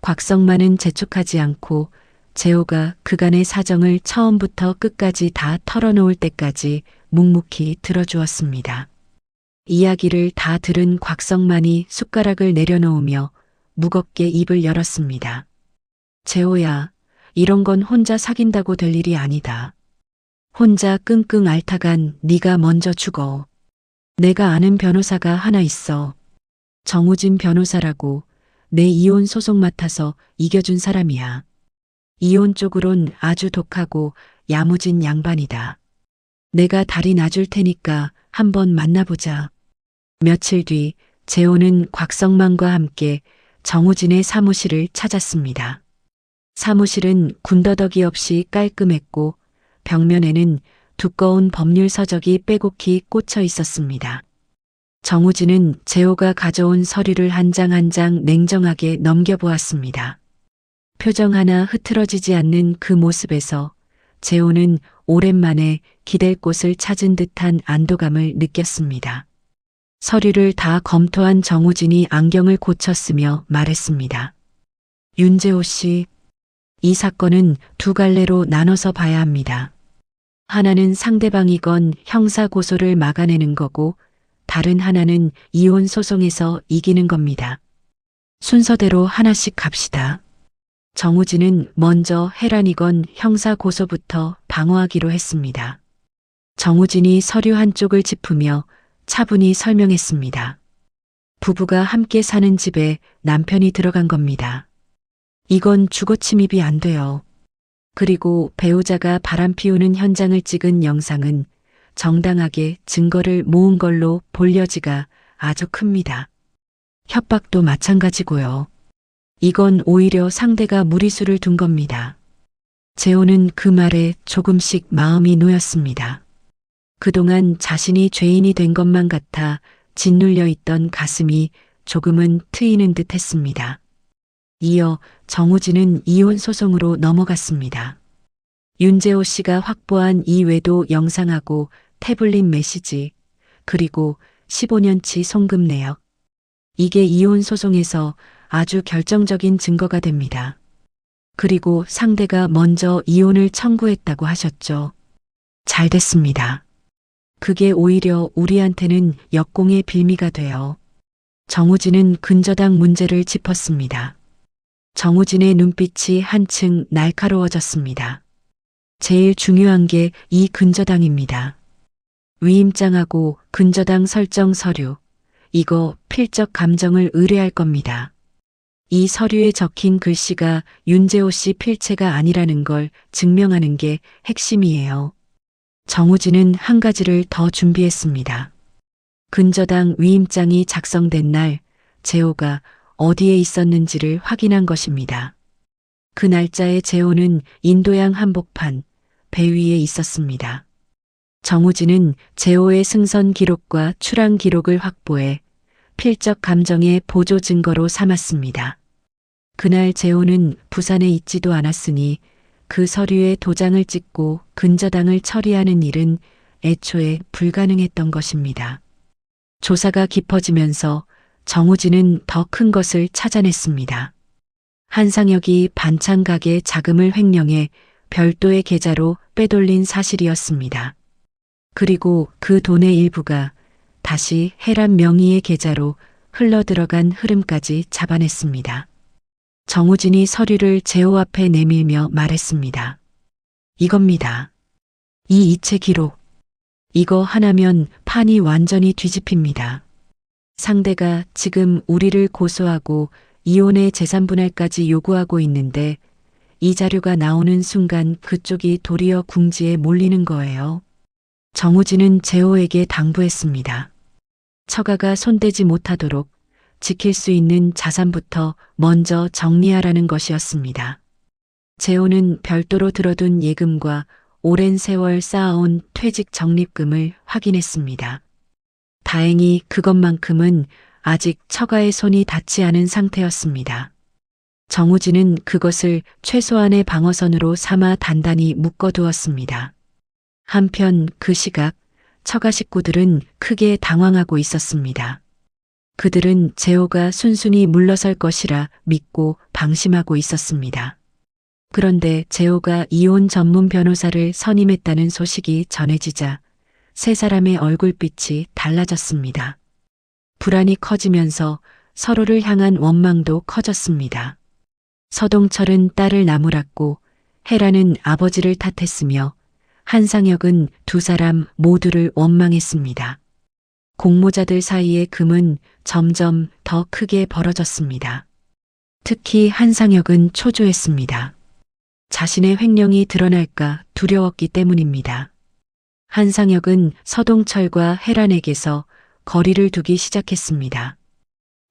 곽성만은 재촉하지 않고 재호가 그간의 사정을 처음부터 끝까지 다 털어놓을 때까지 묵묵히 들어주었습니다. 이야기를 다 들은 곽성만이 숟가락을 내려놓으며 무겁게 입을 열었습니다. 재호야, 이런 건 혼자 사귄다고 될 일이 아니다. 혼자 끙끙 앓다간 네가 먼저 죽어. 내가 아는 변호사가 하나 있어. 정우진 변호사라고 내 이혼 소송 맡아서 이겨준 사람이야. 이혼 쪽으론 아주 독하고 야무진 양반이다. 내가 다리 놔줄 테니까 한번 만나보자. 며칠 뒤 재호는 곽성만과 함께 정우진의 사무실을 찾았습니다. 사무실은 군더더기 없이 깔끔했고 벽면에는 두꺼운 법률 서적이 빼곡히 꽂혀 있었습니다. 정우진은 재호가 가져온 서류를 한 장 한 장 냉정하게 넘겨보았습니다. 표정 하나 흐트러지지 않는 그 모습에서 재호는 오랜만에 기댈 곳을 찾은 듯한 안도감을 느꼈습니다. 서류를 다 검토한 정우진이 안경을 고쳤으며 말했습니다. 윤재호 씨, 이 사건은 두 갈래로 나눠서 봐야 합니다. 하나는 상대방이건 형사 고소를 막아내는 거고 다른 하나는 이혼 소송에서 이기는 겁니다. 순서대로 하나씩 갑시다. 정우진은 먼저 해란이건 형사 고소부터 방어하기로 했습니다. 정우진이 서류 한쪽을 짚으며 차분히 설명했습니다. 부부가 함께 사는 집에 남편이 들어간 겁니다. 이건 주거 침입이 안 돼요. 그리고 배우자가 바람 피우는 현장을 찍은 영상은 정당하게 증거를 모은 걸로 볼 여지가 아주 큽니다. 협박도 마찬가지고요. 이건 오히려 상대가 무리수를 둔 겁니다. 재호는 그 말에 조금씩 마음이 놓였습니다. 그동안 자신이 죄인이 된 것만 같아 짓눌려 있던 가슴이 조금은 트이는 듯 했습니다. 이어 정우진은 이혼 소송으로 넘어갔습니다. 윤재호 씨가 확보한 이 외도 영상하고 태블릿 메시지, 그리고 15년치 송금 내역. 이게 이혼 소송에서 아주 결정적인 증거가 됩니다. 그리고 상대가 먼저 이혼을 청구했다고 하셨죠. 잘 됐습니다. 그게 오히려 우리한테는 역공의 빌미가 돼요. 정우진은 근저당 문제를 짚었습니다. 정우진의 눈빛이 한층 날카로워졌습니다. 제일 중요한 게 이 근저당입니다. 위임장하고 근저당 설정 서류, 이거 필적 감정을 의뢰할 겁니다. 이 서류에 적힌 글씨가 윤재호 씨 필체가 아니라는 걸 증명하는 게 핵심이에요. 정우진은 한 가지를 더 준비했습니다. 근저당 위임장이 작성된 날 재호가 어디에 있었는지를 확인한 것입니다. 그 날짜에 재호는 인도양 한복판 배 위에 있었습니다. 정우진은 재호의 승선 기록과 출항 기록을 확보해 필적 감정의 보조 증거로 삼았습니다. 그날 재호는 부산에 있지도 않았으니 그 서류에 도장을 찍고 근저당을 처리하는 일은 애초에 불가능했던 것입니다. 조사가 깊어지면서 정우진은 더 큰 것을 찾아냈습니다. 한상혁이 반찬 가게 자금을 횡령해 별도의 계좌로 빼돌린 사실이었습니다. 그리고 그 돈의 일부가 다시 혜란 명의의 계좌로 흘러들어간 흐름까지 잡아냈습니다. 정우진이 서류를 재호 앞에 내밀며 말했습니다. 이겁니다. 이 이체 기록. 이거 하나면 판이 완전히 뒤집힙니다. 상대가 지금 우리를 고소하고 이혼의 재산분할까지 요구하고 있는데 이 자료가 나오는 순간 그쪽이 도리어 궁지에 몰리는 거예요. 정우진은 재호에게 당부했습니다. 처가가 손대지 못하도록 지킬 수 있는 자산부터 먼저 정리하라는 것이었습니다. 재호는 별도로 들어둔 예금과 오랜 세월 쌓아온 퇴직 적립금을 확인했습니다. 다행히 그것만큼은 아직 처가의 손이 닿지 않은 상태였습니다. 정우진은 그것을 최소한의 방어선으로 삼아 단단히 묶어두었습니다. 한편 그 시각 처가 식구들은 크게 당황하고 있었습니다. 그들은 재호가 순순히 물러설 것이라 믿고 방심하고 있었습니다. 그런데 재호가 이혼 전문 변호사를 선임했다는 소식이 전해지자 세 사람의 얼굴빛이 달라졌습니다. 불안이 커지면서 서로를 향한 원망도 커졌습니다. 서동철은 딸을 나무랐고 혜란은 아버지를 탓했으며 한상혁은 두 사람 모두를 원망했습니다. 공모자들 사이의 금은 점점 더 크게 벌어졌습니다. 특히 한상혁은 초조했습니다. 자신의 횡령이 드러날까 두려웠기 때문입니다. 한상혁은 서동철과 혜란에게서 거리를 두기 시작했습니다.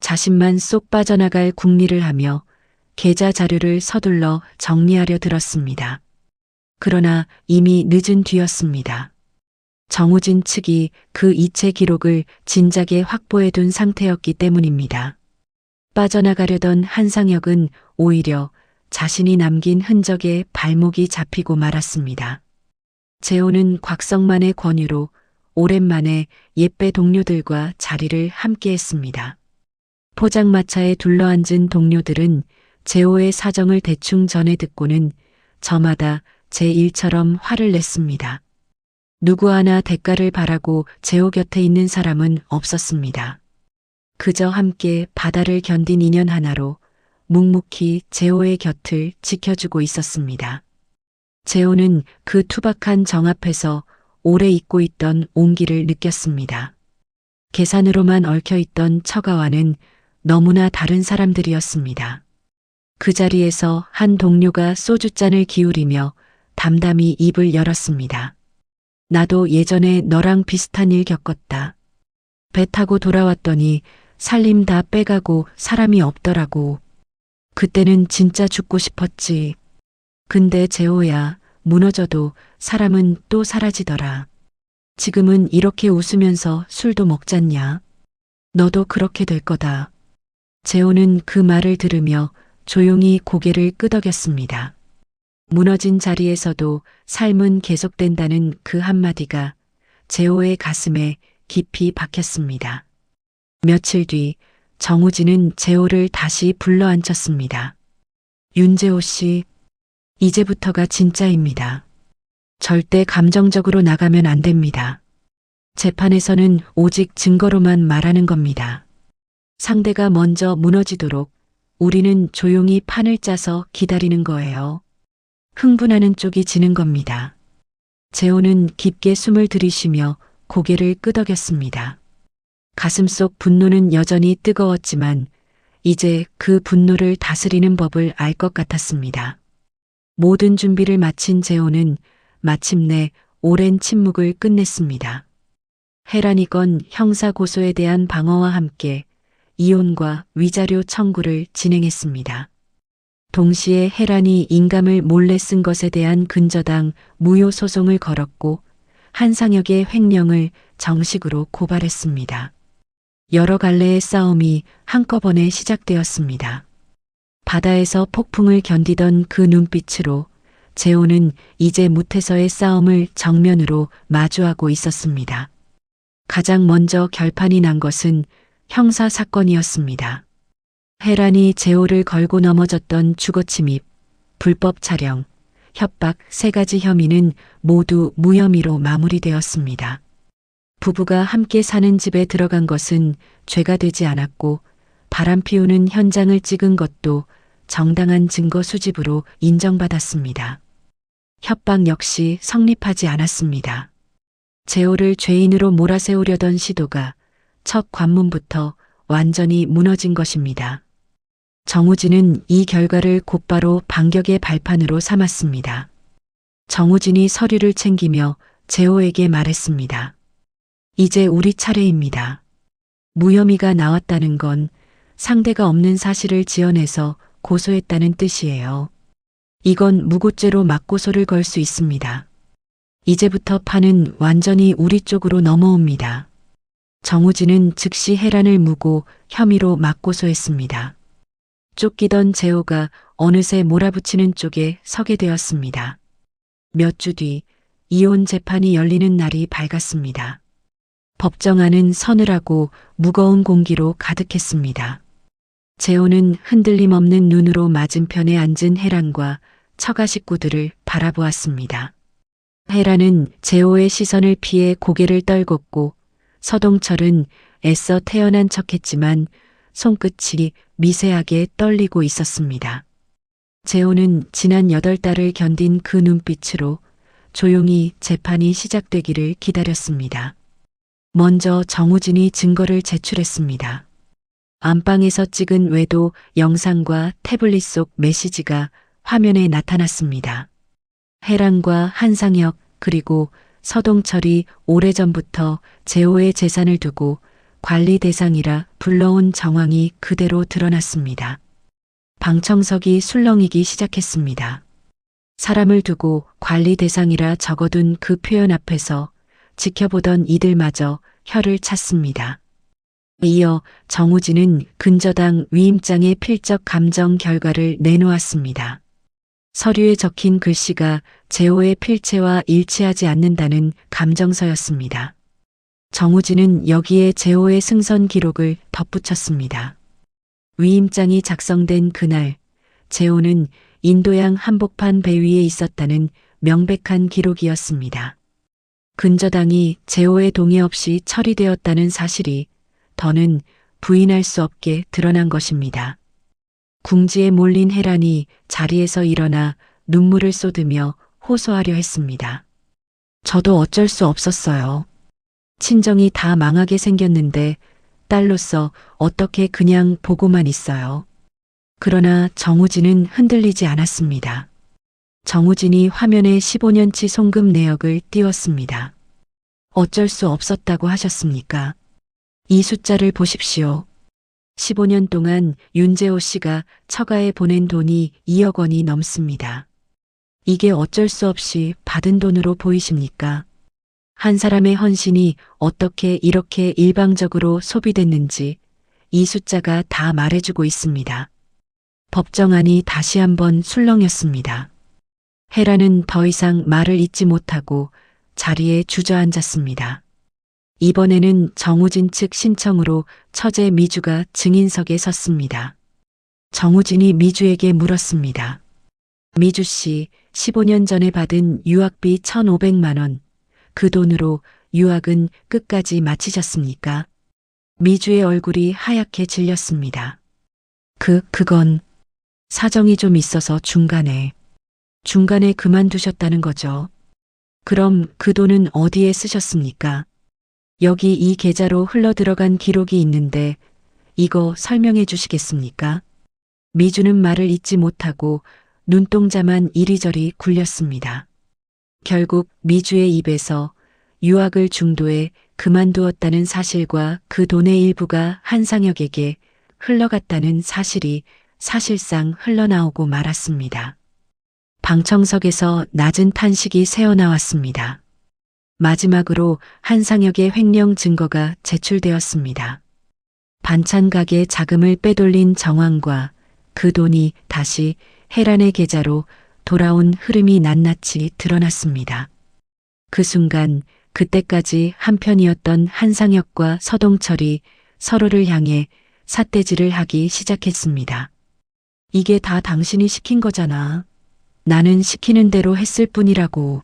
자신만 쏙 빠져나갈 궁리를 하며 계좌 자료를 서둘러 정리하려 들었습니다. 그러나 이미 늦은 뒤였습니다. 정우진 측이 그 이체 기록을 진작에 확보해둔 상태였기 때문입니다. 빠져나가려던 한상혁은 오히려 자신이 남긴 흔적에 발목이 잡히고 말았습니다. 재호는 곽성만의 권유로 오랜만에 옛배 동료들과 자리를 함께했습니다. 포장마차에 둘러앉은 동료들은 재호의 사정을 대충 전해 듣고는 저마다 제 일처럼 화를 냈습니다. 누구 하나 대가를 바라고 재호 곁에 있는 사람은 없었습니다. 그저 함께 바다를 견딘 인연 하나로 묵묵히 재호의 곁을 지켜주고 있었습니다. 재호는 그 투박한 정 앞에서 오래 잊고 있던 온기를 느꼈습니다. 계산으로만 얽혀있던 처가와는 너무나 다른 사람들이었습니다. 그 자리에서 한 동료가 소주잔을 기울이며 담담히 입을 열었습니다. 나도 예전에 너랑 비슷한 일 겪었다. 배 타고 돌아왔더니 살림 다 빼가고 사람이 없더라고. 그때는 진짜 죽고 싶었지. 근데 재호야, 무너져도 사람은 또 사라지더라. 지금은 이렇게 웃으면서 술도 먹잖냐. 너도 그렇게 될 거다. 재호는 그 말을 들으며 조용히 고개를 끄덕였습니다. 무너진 자리에서도 삶은 계속된다는 그 한마디가 재호의 가슴에 깊이 박혔습니다. 며칠 뒤 정우진은 재호를 다시 불러앉혔습니다. 윤재호 씨, 이제부터가 진짜입니다. 절대 감정적으로 나가면 안 됩니다. 재판에서는 오직 증거로만 말하는 겁니다. 상대가 먼저 무너지도록 우리는 조용히 판을 짜서 기다리는 거예요. 흥분하는 쪽이 지는 겁니다. 재호는 깊게 숨을 들이쉬며 고개를 끄덕였습니다. 가슴속 분노는 여전히 뜨거웠지만 이제 그 분노를 다스리는 법을 알 것 같았습니다. 모든 준비를 마친 재호는 마침내 오랜 침묵을 끝냈습니다. 혜란이건 형사고소에 대한 방어와 함께 이혼과 위자료 청구를 진행했습니다. 동시에 혜란이 인감을 몰래 쓴 것에 대한 근저당 무효 소송을 걸었고 한상혁의 횡령을 정식으로 고발했습니다. 여러 갈래의 싸움이 한꺼번에 시작되었습니다. 바다에서 폭풍을 견디던 그 눈빛으로 재호는 이제 무태서의 싸움을 정면으로 마주하고 있었습니다. 가장 먼저 결판이 난 것은 형사 사건이었습니다. 혜란이 재호를 걸고 넘어졌던 주거침입, 불법 촬영, 협박 3가지 혐의는 모두 무혐의로 마무리되었습니다. 부부가 함께 사는 집에 들어간 것은 죄가 되지 않았고 바람 피우는 현장을 찍은 것도 정당한 증거 수집으로 인정받았습니다. 협박 역시 성립하지 않았습니다. 재호를 죄인으로 몰아세우려던 시도가 첫 관문부터 완전히 무너진 것입니다. 정우진은 이 결과를 곧바로 반격의 발판으로 삼았습니다. 정우진이 서류를 챙기며 재호에게 말했습니다. 이제 우리 차례입니다. 무혐의가 나왔다는 건 상대가 없는 사실을 지어내서 고소했다는 뜻이에요. 이건 무고죄로 맞고소를 걸 수 있습니다. 이제부터 판은 완전히 우리 쪽으로 넘어옵니다. 정우진은 즉시 혜란을 무고 혐의로 맞고소했습니다. 쫓기던 재호가 어느새 몰아붙이는 쪽에 서게 되었습니다. 몇 주 뒤 이혼 재판이 열리는 날이 밝았습니다. 법정 안은 서늘하고 무거운 공기로 가득했습니다. 재호는 흔들림 없는 눈으로 맞은편에 앉은 혜란과 처가 식구들을 바라보았습니다. 혜란은 재호의 시선을 피해 고개를 떨궜고 서동철은 애써 태연한 척했지만 손끝이 미세하게 떨리고 있었습니다. 재호는 지난 8달을 견딘 그 눈빛으로 조용히 재판이 시작되기를 기다렸습니다. 먼저 정우진이 증거를 제출했습니다. 안방에서 찍은 외도 영상과 태블릿 속 메시지가 화면에 나타났습니다. 혜란과 한상혁 그리고 서동철이 오래전부터 재호의 재산을 두고 관리 대상이라 불러온 정황이 그대로 드러났습니다. 방청석이 술렁이기 시작했습니다. 사람을 두고 관리 대상이라 적어둔 그 표현 앞에서 지켜보던 이들마저 혀를 찼습니다. 이어 정우진은 근저당 위임장의 필적 감정 결과를 내놓았습니다. 서류에 적힌 글씨가 재호의 필체와 일치하지 않는다는 감정서였습니다. 정우진은 여기에 재호의 승선 기록을 덧붙였습니다. 위임장이 작성된 그날 재호는 인도양 한복판 배 위에 있었다는 명백한 기록이었습니다. 근저당이 재호의 동의 없이 처리되었다는 사실이 더는 부인할 수 없게 드러난 것입니다. 궁지에 몰린 혜란이 자리에서 일어나 눈물을 쏟으며 호소하려 했습니다. 저도 어쩔 수 없었어요. 친정이 다 망하게 생겼는데 딸로서 어떻게 그냥 보고만 있어요. 그러나 정우진은 흔들리지 않았습니다. 정우진이 화면에 15년치 송금 내역을 띄웠습니다. 어쩔 수 없었다고 하셨습니까? 이 숫자를 보십시오. 15년 동안 윤재호 씨가 처가에 보낸 돈이 2억 원이 넘습니다. 이게 어쩔 수 없이 받은 돈으로 보이십니까? 한 사람의 헌신이 어떻게 이렇게 일방적으로 소비됐는지 이 숫자가 다 말해주고 있습니다. 법정안이 다시 한번 술렁였습니다. 혜란은 더 이상 말을 잇지 못하고 자리에 주저앉았습니다. 이번에는 정우진 측 신청으로 처제 미주가 증인석에 섰습니다. 정우진이 미주에게 물었습니다. 미주 씨, 15년 전에 받은 유학비 1,500만 원, 그 돈으로 유학은 끝까지 마치셨습니까? 미주의 얼굴이 하얗게 질렸습니다. 그건 사정이 좀 있어서 중간에 그만두셨다는 거죠. 그럼 그 돈은 어디에 쓰셨습니까? 여기 이 계좌로 흘러들어간 기록이 있는데 이거 설명해 주시겠습니까? 미주는 말을 잇지 못하고 눈동자만 이리저리 굴렸습니다. 결국 미주의 입에서 유학을 중도에 그만두었다는 사실과 그 돈의 일부가 한상혁에게 흘러갔다는 사실이 사실상 흘러나오고 말았습니다. 방청석에서 낮은 탄식이 새어나왔습니다. 마지막으로 한상혁의 횡령 증거가 제출되었습니다. 반찬 가게 자금을 빼돌린 정황과 그 돈이 다시 혜란의 계좌로 돌아온 흐름이 낱낱이 드러났습니다. 그 순간 그때까지 한편이었던 한상혁과 서동철이 서로를 향해 삿대질을 하기 시작했습니다. 이게 다 당신이 시킨 거잖아. 나는 시키는 대로 했을 뿐이라고.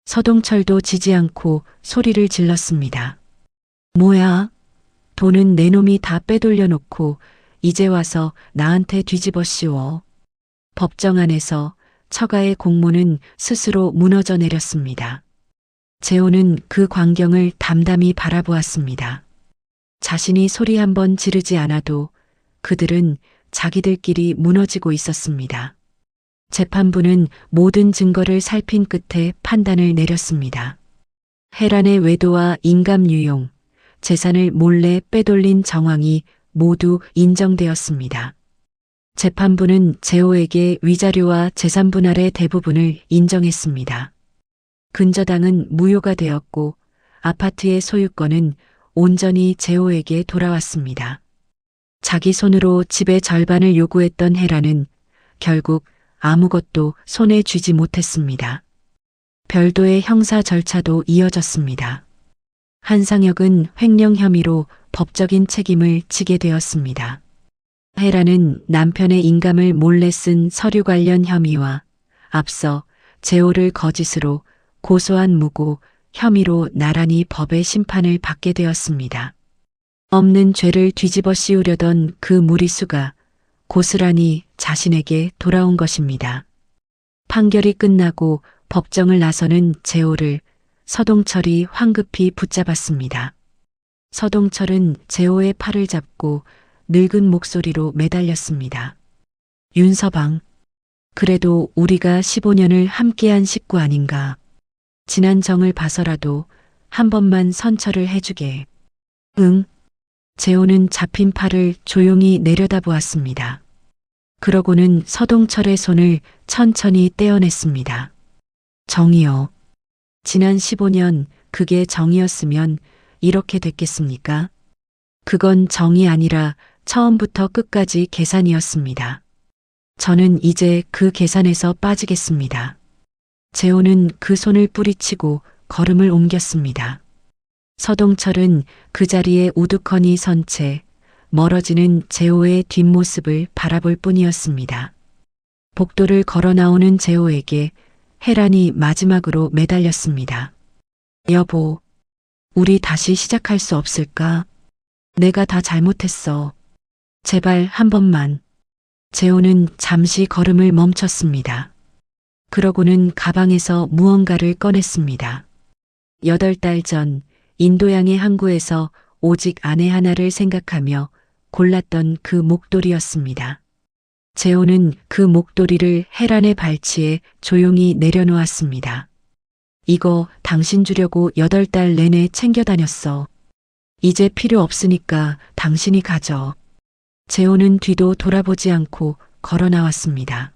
서동철도 지지 않고 소리를 질렀습니다. 뭐야? 돈은 내 놈이 다 빼돌려 놓고 이제 와서 나한테 뒤집어 씌워. 법정 안에서 처가의 공무는 스스로 무너져 내렸습니다. 재호는 그 광경을 담담히 바라보았습니다. 자신이 소리 한번 지르지 않아도 그들은 자기들끼리 무너지고 있었습니다. 재판부는 모든 증거를 살핀 끝에 판단을 내렸습니다. 해란의 외도와 인감유용, 재산을 몰래 빼돌린 정황이 모두 인정되었습니다. 재판부는 재호에게 위자료와 재산 분할의 대부분을 인정했습니다. 근저당은 무효가 되었고 아파트의 소유권은 온전히 재호에게 돌아왔습니다. 자기 손으로 집의 절반을 요구했던 해란은 결국 아무것도 손에 쥐지 못했습니다. 별도의 형사 절차도 이어졌습니다. 한상혁은 횡령 혐의로 법적인 책임을 지게 되었습니다. 해란은 남편의 인감을 몰래 쓴 서류 관련 혐의와 앞서 재호를 거짓으로 고소한 무고 혐의로 나란히 법의 심판을 받게 되었습니다. 없는 죄를 뒤집어 씌우려던 그 무리수가 고스란히 자신에게 돌아온 것입니다. 판결이 끝나고 법정을 나서는 재호를 서동철이 황급히 붙잡았습니다. 서동철은 재호의 팔을 잡고 늙은 목소리로 매달렸습니다. 윤서방, 그래도 우리가 15년을 함께한 식구 아닌가. 지난 정을 봐서라도 한 번만 선처를 해주게. 응. 재호는 잡힌 팔을 조용히 내려다보았습니다. 그러고는 서동철의 손을 천천히 떼어냈습니다. 정이요. 지난 15년 그게 정이었으면 이렇게 됐겠습니까? 그건 정이 아니라 처음부터 끝까지 계산이었습니다. 저는 이제 그 계산에서 빠지겠습니다. 재호는 그 손을 뿌리치고 걸음을 옮겼습니다. 서동철은 그 자리에 우두커니 선 채 멀어지는 재호의 뒷모습을 바라볼 뿐이었습니다. 복도를 걸어 나오는 재호에게 해란이 마지막으로 매달렸습니다. 여보, 우리 다시 시작할 수 없을까? 내가 다 잘못했어. 제발 한 번만. 재호는 잠시 걸음을 멈췄습니다. 그러고는 가방에서 무언가를 꺼냈습니다. 8달 전 인도양의 항구에서 오직 아내 하나를 생각하며 골랐던 그 목도리였습니다. 재호는 그 목도리를 해란의 발치에 조용히 내려놓았습니다. 이거 당신 주려고 8달 내내 챙겨 다녔어. 이제 필요 없으니까 당신이 가져. 재호는 뒤도 돌아보지 않고 걸어 나왔습니다.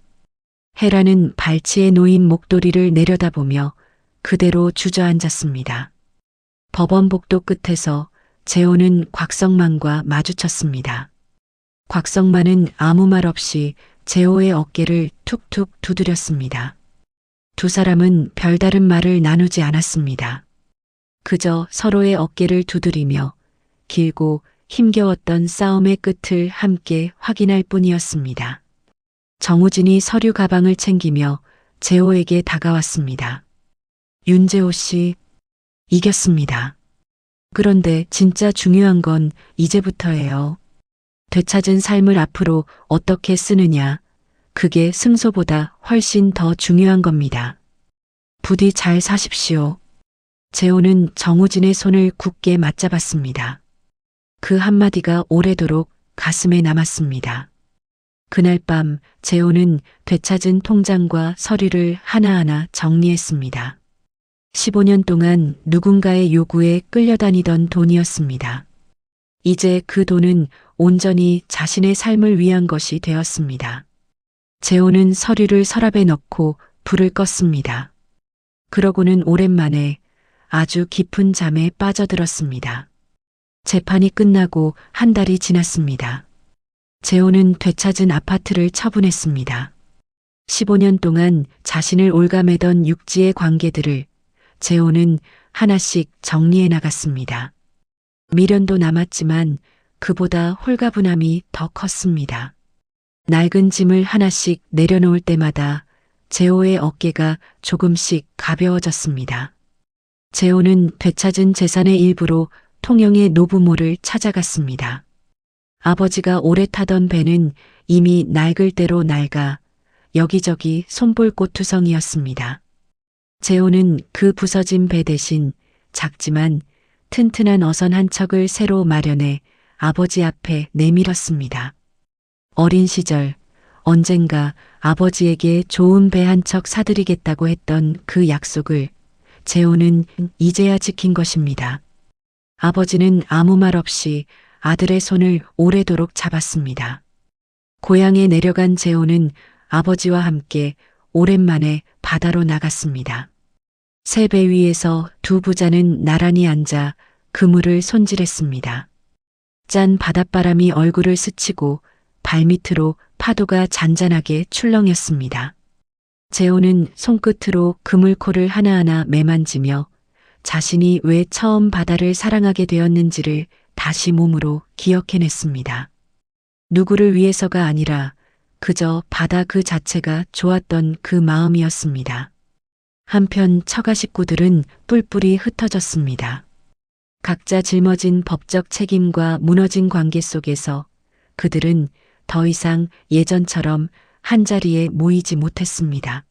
해란은 발치에 놓인 목도리를 내려다보며 그대로 주저앉았습니다. 법원 복도 끝에서 재호는 곽성만과 마주쳤습니다. 곽성만은 아무 말 없이 재호의 어깨를 툭툭 두드렸습니다. 두 사람은 별다른 말을 나누지 않았습니다. 그저 서로의 어깨를 두드리며 길고 힘겨웠던 싸움의 끝을 함께 확인할 뿐이었습니다. 정우진이 서류 가방을 챙기며 재호에게 다가왔습니다. 윤재호 씨, 이겼습니다. 그런데 진짜 중요한 건 이제부터예요. 되찾은 삶을 앞으로 어떻게 쓰느냐, 그게 승소보다 훨씬 더 중요한 겁니다. 부디 잘 사십시오. 재호는 정우진의 손을 굳게 맞잡았습니다. 그 한마디가 오래도록 가슴에 남았습니다. 그날 밤 재호는 되찾은 통장과 서류를 하나하나 정리했습니다. 15년 동안 누군가의 요구에 끌려다니던 돈이었습니다. 이제 그 돈은 온전히 자신의 삶을 위한 것이 되었습니다. 재호는 서류를 서랍에 넣고 불을 껐습니다. 그러고는 오랜만에 아주 깊은 잠에 빠져들었습니다. 재판이 끝나고 한 달이 지났습니다. 재호는 되찾은 아파트를 처분했습니다. 15년 동안 자신을 올가매던 육지의 관계들을 재호는 하나씩 정리해 나갔습니다. 미련도 남았지만 그보다 홀가분함이 더 컸습니다. 낡은 짐을 하나씩 내려놓을 때마다 재호의 어깨가 조금씩 가벼워졌습니다. 재호는 되찾은 재산의 일부로 통영의 노부모를 찾아갔습니다. 아버지가 오래 타던 배는 이미 낡을 대로 낡아 여기저기 손볼꽃투성이었습니다. 재호는 그 부서진 배 대신 작지만 튼튼한 어선 한 척을 새로 마련해 아버지 앞에 내밀었습니다. 어린 시절 언젠가 아버지에게 좋은 배 한 척 사드리겠다고 했던 그 약속을 재호는 이제야 지킨 것입니다. 아버지는 아무 말 없이 아들의 손을 오래도록 잡았습니다. 고향에 내려간 재호는 아버지와 함께 오랜만에 바다로 나갔습니다. 새 배 위에서 두 부자는 나란히 앉아 그물을 손질했습니다. 짠 바닷바람이 얼굴을 스치고 발밑으로 파도가 잔잔하게 출렁였습니다. 재호는 손끝으로 그물코를 하나하나 매만지며 자신이 왜 처음 바다를 사랑하게 되었는지를 다시 몸으로 기억해냈습니다. 누구를 위해서가 아니라 그저 바다 그 자체가 좋았던 그 마음이었습니다. 한편 처가 식구들은 뿔뿔이 흩어졌습니다. 각자 짊어진 법적 책임과 무너진 관계 속에서 그들은 더 이상 예전처럼 한자리에 모이지 못했습니다.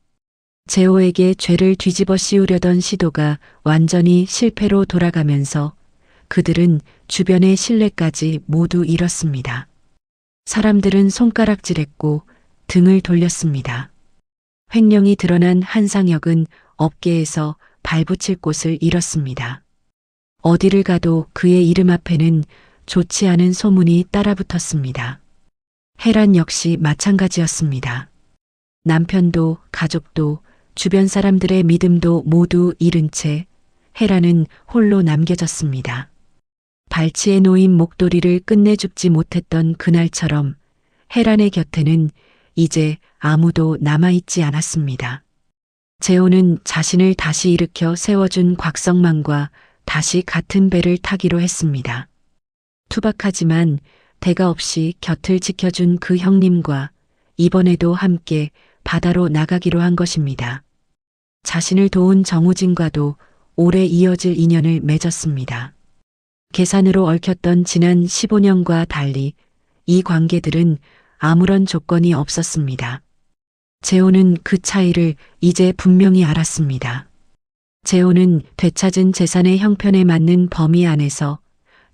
재호에게 죄를 뒤집어 씌우려던 시도가 완전히 실패로 돌아가면서 그들은 주변의 신뢰까지 모두 잃었습니다. 사람들은 손가락질했고 등을 돌렸습니다. 횡령이 드러난 한상혁은 업계에서 발붙일 곳을 잃었습니다. 어디를 가도 그의 이름 앞에는 좋지 않은 소문이 따라붙었습니다. 혜란 역시 마찬가지였습니다. 남편도 가족도 주변 사람들의 믿음도 모두 잃은 채 혜란은 홀로 남겨졌습니다. 발치에 놓인 목도리를 끝내 줍지 못했던 그날처럼 혜란의 곁에는 이제 아무도 남아있지 않았습니다. 재호는 자신을 다시 일으켜 세워준 곽성만과 다시 같은 배를 타기로 했습니다. 투박하지만 대가 없이 곁을 지켜준 그 형님과 이번에도 함께 바다로 나가기로 한 것입니다. 자신을 도운 정우진과도 오래 이어질 인연을 맺었습니다. 계산으로 얽혔던 지난 15년과 달리 이 관계들은 아무런 조건이 없었습니다. 재호는 그 차이를 이제 분명히 알았습니다. 재호는 되찾은 재산의 형편에 맞는 범위 안에서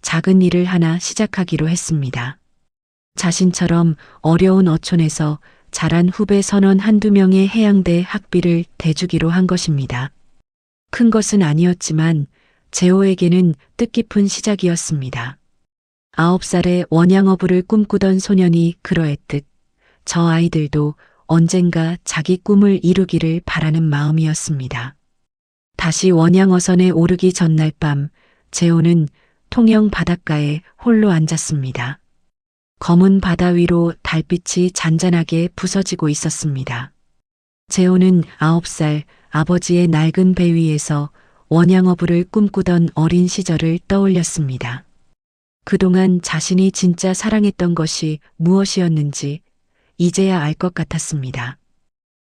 작은 일을 하나 시작하기로 했습니다. 자신처럼 어려운 어촌에서 자란 후배 선원 한두 명의 해양대 학비를 대주기로 한 것입니다. 큰 것은 아니었지만 재호에게는 뜻깊은 시작이었습니다. 9살에 원양어부를 꿈꾸던 소년이 그러했듯 저 아이들도 언젠가 자기 꿈을 이루기를 바라는 마음이었습니다. 다시 원양어선에 오르기 전날 밤 재호는 통영 바닷가에 홀로 앉았습니다. 검은 바다 위로 달빛이 잔잔하게 부서지고 있었습니다. 재호는 9살 아버지의 낡은 배 위에서 원양어부를 꿈꾸던 어린 시절을 떠올렸습니다. 그동안 자신이 진짜 사랑했던 것이 무엇이었는지 이제야 알 것 같았습니다.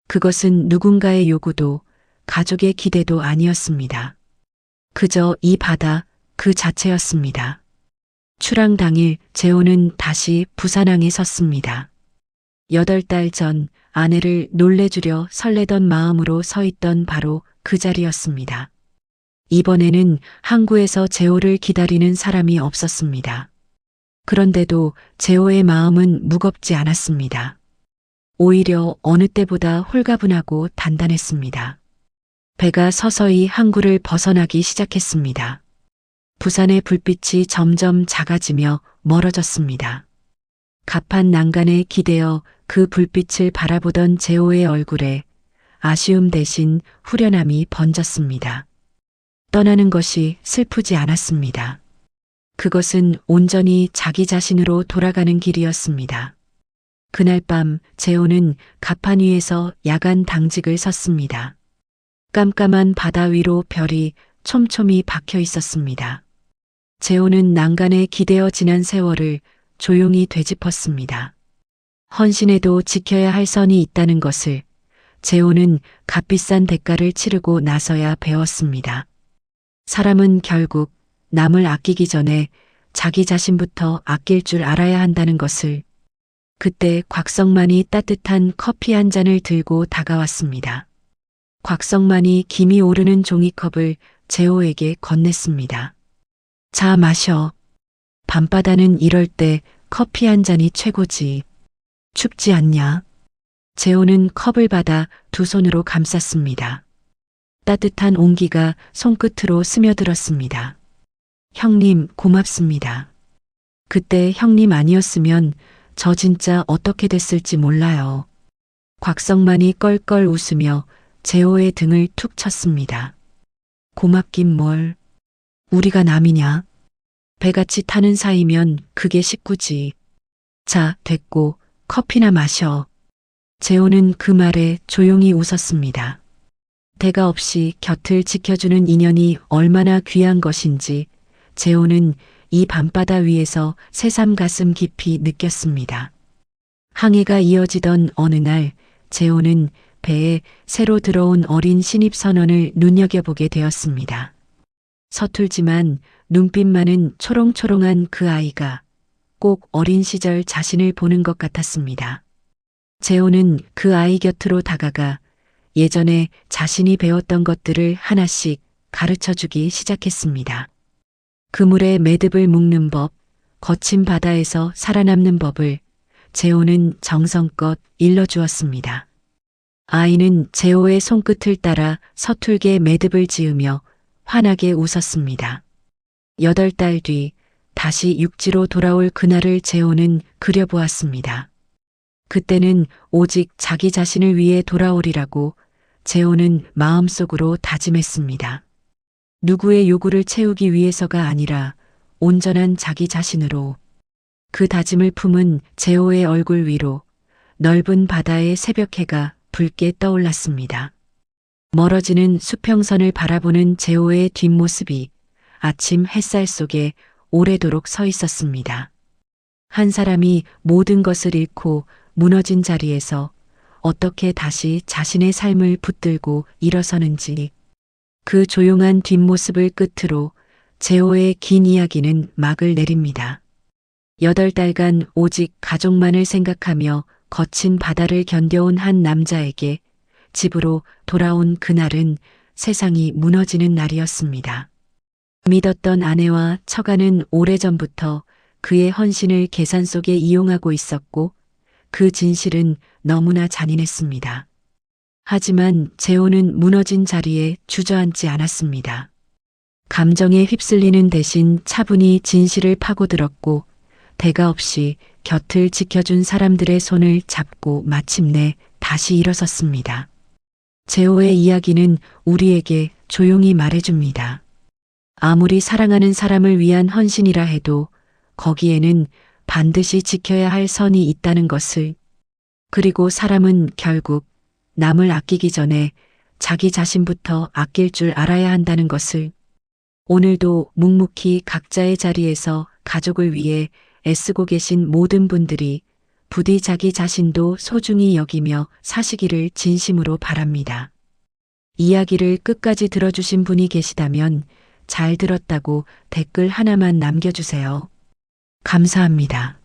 그것은 누군가의 요구도 가족의 기대도 아니었습니다. 그저 이 바다 그 자체였습니다. 출항 당일 재호는 다시 부산항에 섰습니다. 8달 전 아내를 놀래주려 설레던 마음으로 서 있던 바로 그 자리였습니다. 이번에는 항구에서 재호를 기다리는 사람이 없었습니다. 그런데도 재호의 마음은 무겁지 않았습니다. 오히려 어느 때보다 홀가분하고 단단했습니다. 배가 서서히 항구를 벗어나기 시작했습니다. 부산의 불빛이 점점 작아지며 멀어졌습니다. 갑판 난간에 기대어 그 불빛을 바라보던 재호의 얼굴에 아쉬움 대신 후련함이 번졌습니다. 떠나는 것이 슬프지 않았습니다. 그것은 온전히 자기 자신으로 돌아가는 길이었습니다. 그날 밤 재호는 갑판 위에서 야간 당직을 섰습니다. 깜깜한 바다 위로 별이 촘촘히 박혀 있었습니다. 재호는 난간에 기대어 지난 세월을 조용히 되짚었습니다. 헌신해도 지켜야 할 선이 있다는 것을, 재호는 값비싼 대가를 치르고 나서야 배웠습니다. 사람은 결국 남을 아끼기 전에 자기 자신부터 아낄 줄 알아야 한다는 것을. 그때 곽성만이 따뜻한 커피 한 잔을 들고 다가왔습니다. 곽성만이 김이 오르는 종이컵을 재호에게 건넸습니다. 자, 마셔. 밤바다는 이럴 때 커피 한 잔이 최고지. 춥지 않냐? 재호는 컵을 받아 두 손으로 감쌌습니다. 따뜻한 온기가 손끝으로 스며들었습니다. 형님, 고맙습니다. 그때 형님 아니었으면 저 진짜 어떻게 됐을지 몰라요. 곽성만이 껄껄 웃으며 재호의 등을 툭 쳤습니다. 고맙긴 뭘. 우리가 남이냐? 배같이 타는 사이면 그게 식구지. 자, 됐고 커피나 마셔. 재호는 그 말에 조용히 웃었습니다. 대가 없이 곁을 지켜주는 인연이 얼마나 귀한 것인지 재호는 이 밤바다 위에서 새삼 가슴 깊이 느꼈습니다. 항해가 이어지던 어느 날 재호는 배에 새로 들어온 어린 신입선원을 눈여겨보게 되었습니다. 서툴지만 눈빛만은 초롱초롱한 그 아이가 꼭 어린 시절 자신을 보는 것 같았습니다. 재호는 그 아이 곁으로 다가가 예전에 자신이 배웠던 것들을 하나씩 가르쳐주기 시작했습니다. 그물에 매듭을 묶는 법, 거친 바다에서 살아남는 법을 재호는 정성껏 일러주었습니다. 아이는 재호의 손끝을 따라 서툴게 매듭을 지으며 환하게 웃었습니다. 8달 뒤 다시 육지로 돌아올 그날을 재호는 그려보았습니다. 그때는 오직 자기 자신을 위해 돌아오리라고 재호는 마음속으로 다짐했습니다. 누구의 요구를 채우기 위해서가 아니라 온전한 자기 자신으로. 그 다짐을 품은 재호의 얼굴 위로 넓은 바다의 새벽해가 붉게 떠올랐습니다. 멀어지는 수평선을 바라보는 재호의 뒷모습이 아침 햇살 속에 오래도록 서 있었습니다. 한 사람이 모든 것을 잃고 무너진 자리에서 어떻게 다시 자신의 삶을 붙들고 일어서는지. 그 조용한 뒷모습을 끝으로 재호의 긴 이야기는 막을 내립니다. 8달간 오직 가족만을 생각하며 거친 바다를 견뎌온 한 남자에게 집으로 돌아온 그날은 세상이 무너지는 날이었습니다. 믿었던 아내와 처가는 오래전부터 그의 헌신을 계산 속에 이용하고 있었고 그 진실은 너무나 잔인했습니다. 하지만 재호는 무너진 자리에 주저앉지 않았습니다. 감정에 휩쓸리는 대신 차분히 진실을 파고들었고 대가 없이 곁을 지켜준 사람들의 손을 잡고 마침내 다시 일어섰습니다. 재호의 이야기는 우리에게 조용히 말해줍니다. 아무리 사랑하는 사람을 위한 헌신이라 해도 거기에는 반드시 지켜야 할 선이 있다는 것을. 그리고 사람은 결국 남을 아끼기 전에 자기 자신부터 아낄 줄 알아야 한다는 것을. 오늘도 묵묵히 각자의 자리에서 가족을 위해 애쓰고 계신 모든 분들이 부디 자기 자신도 소중히 여기며 사시기를 진심으로 바랍니다. 이야기를 끝까지 들어주신 분이 계시다면 잘 들었다고 댓글 하나만 남겨주세요. 감사합니다.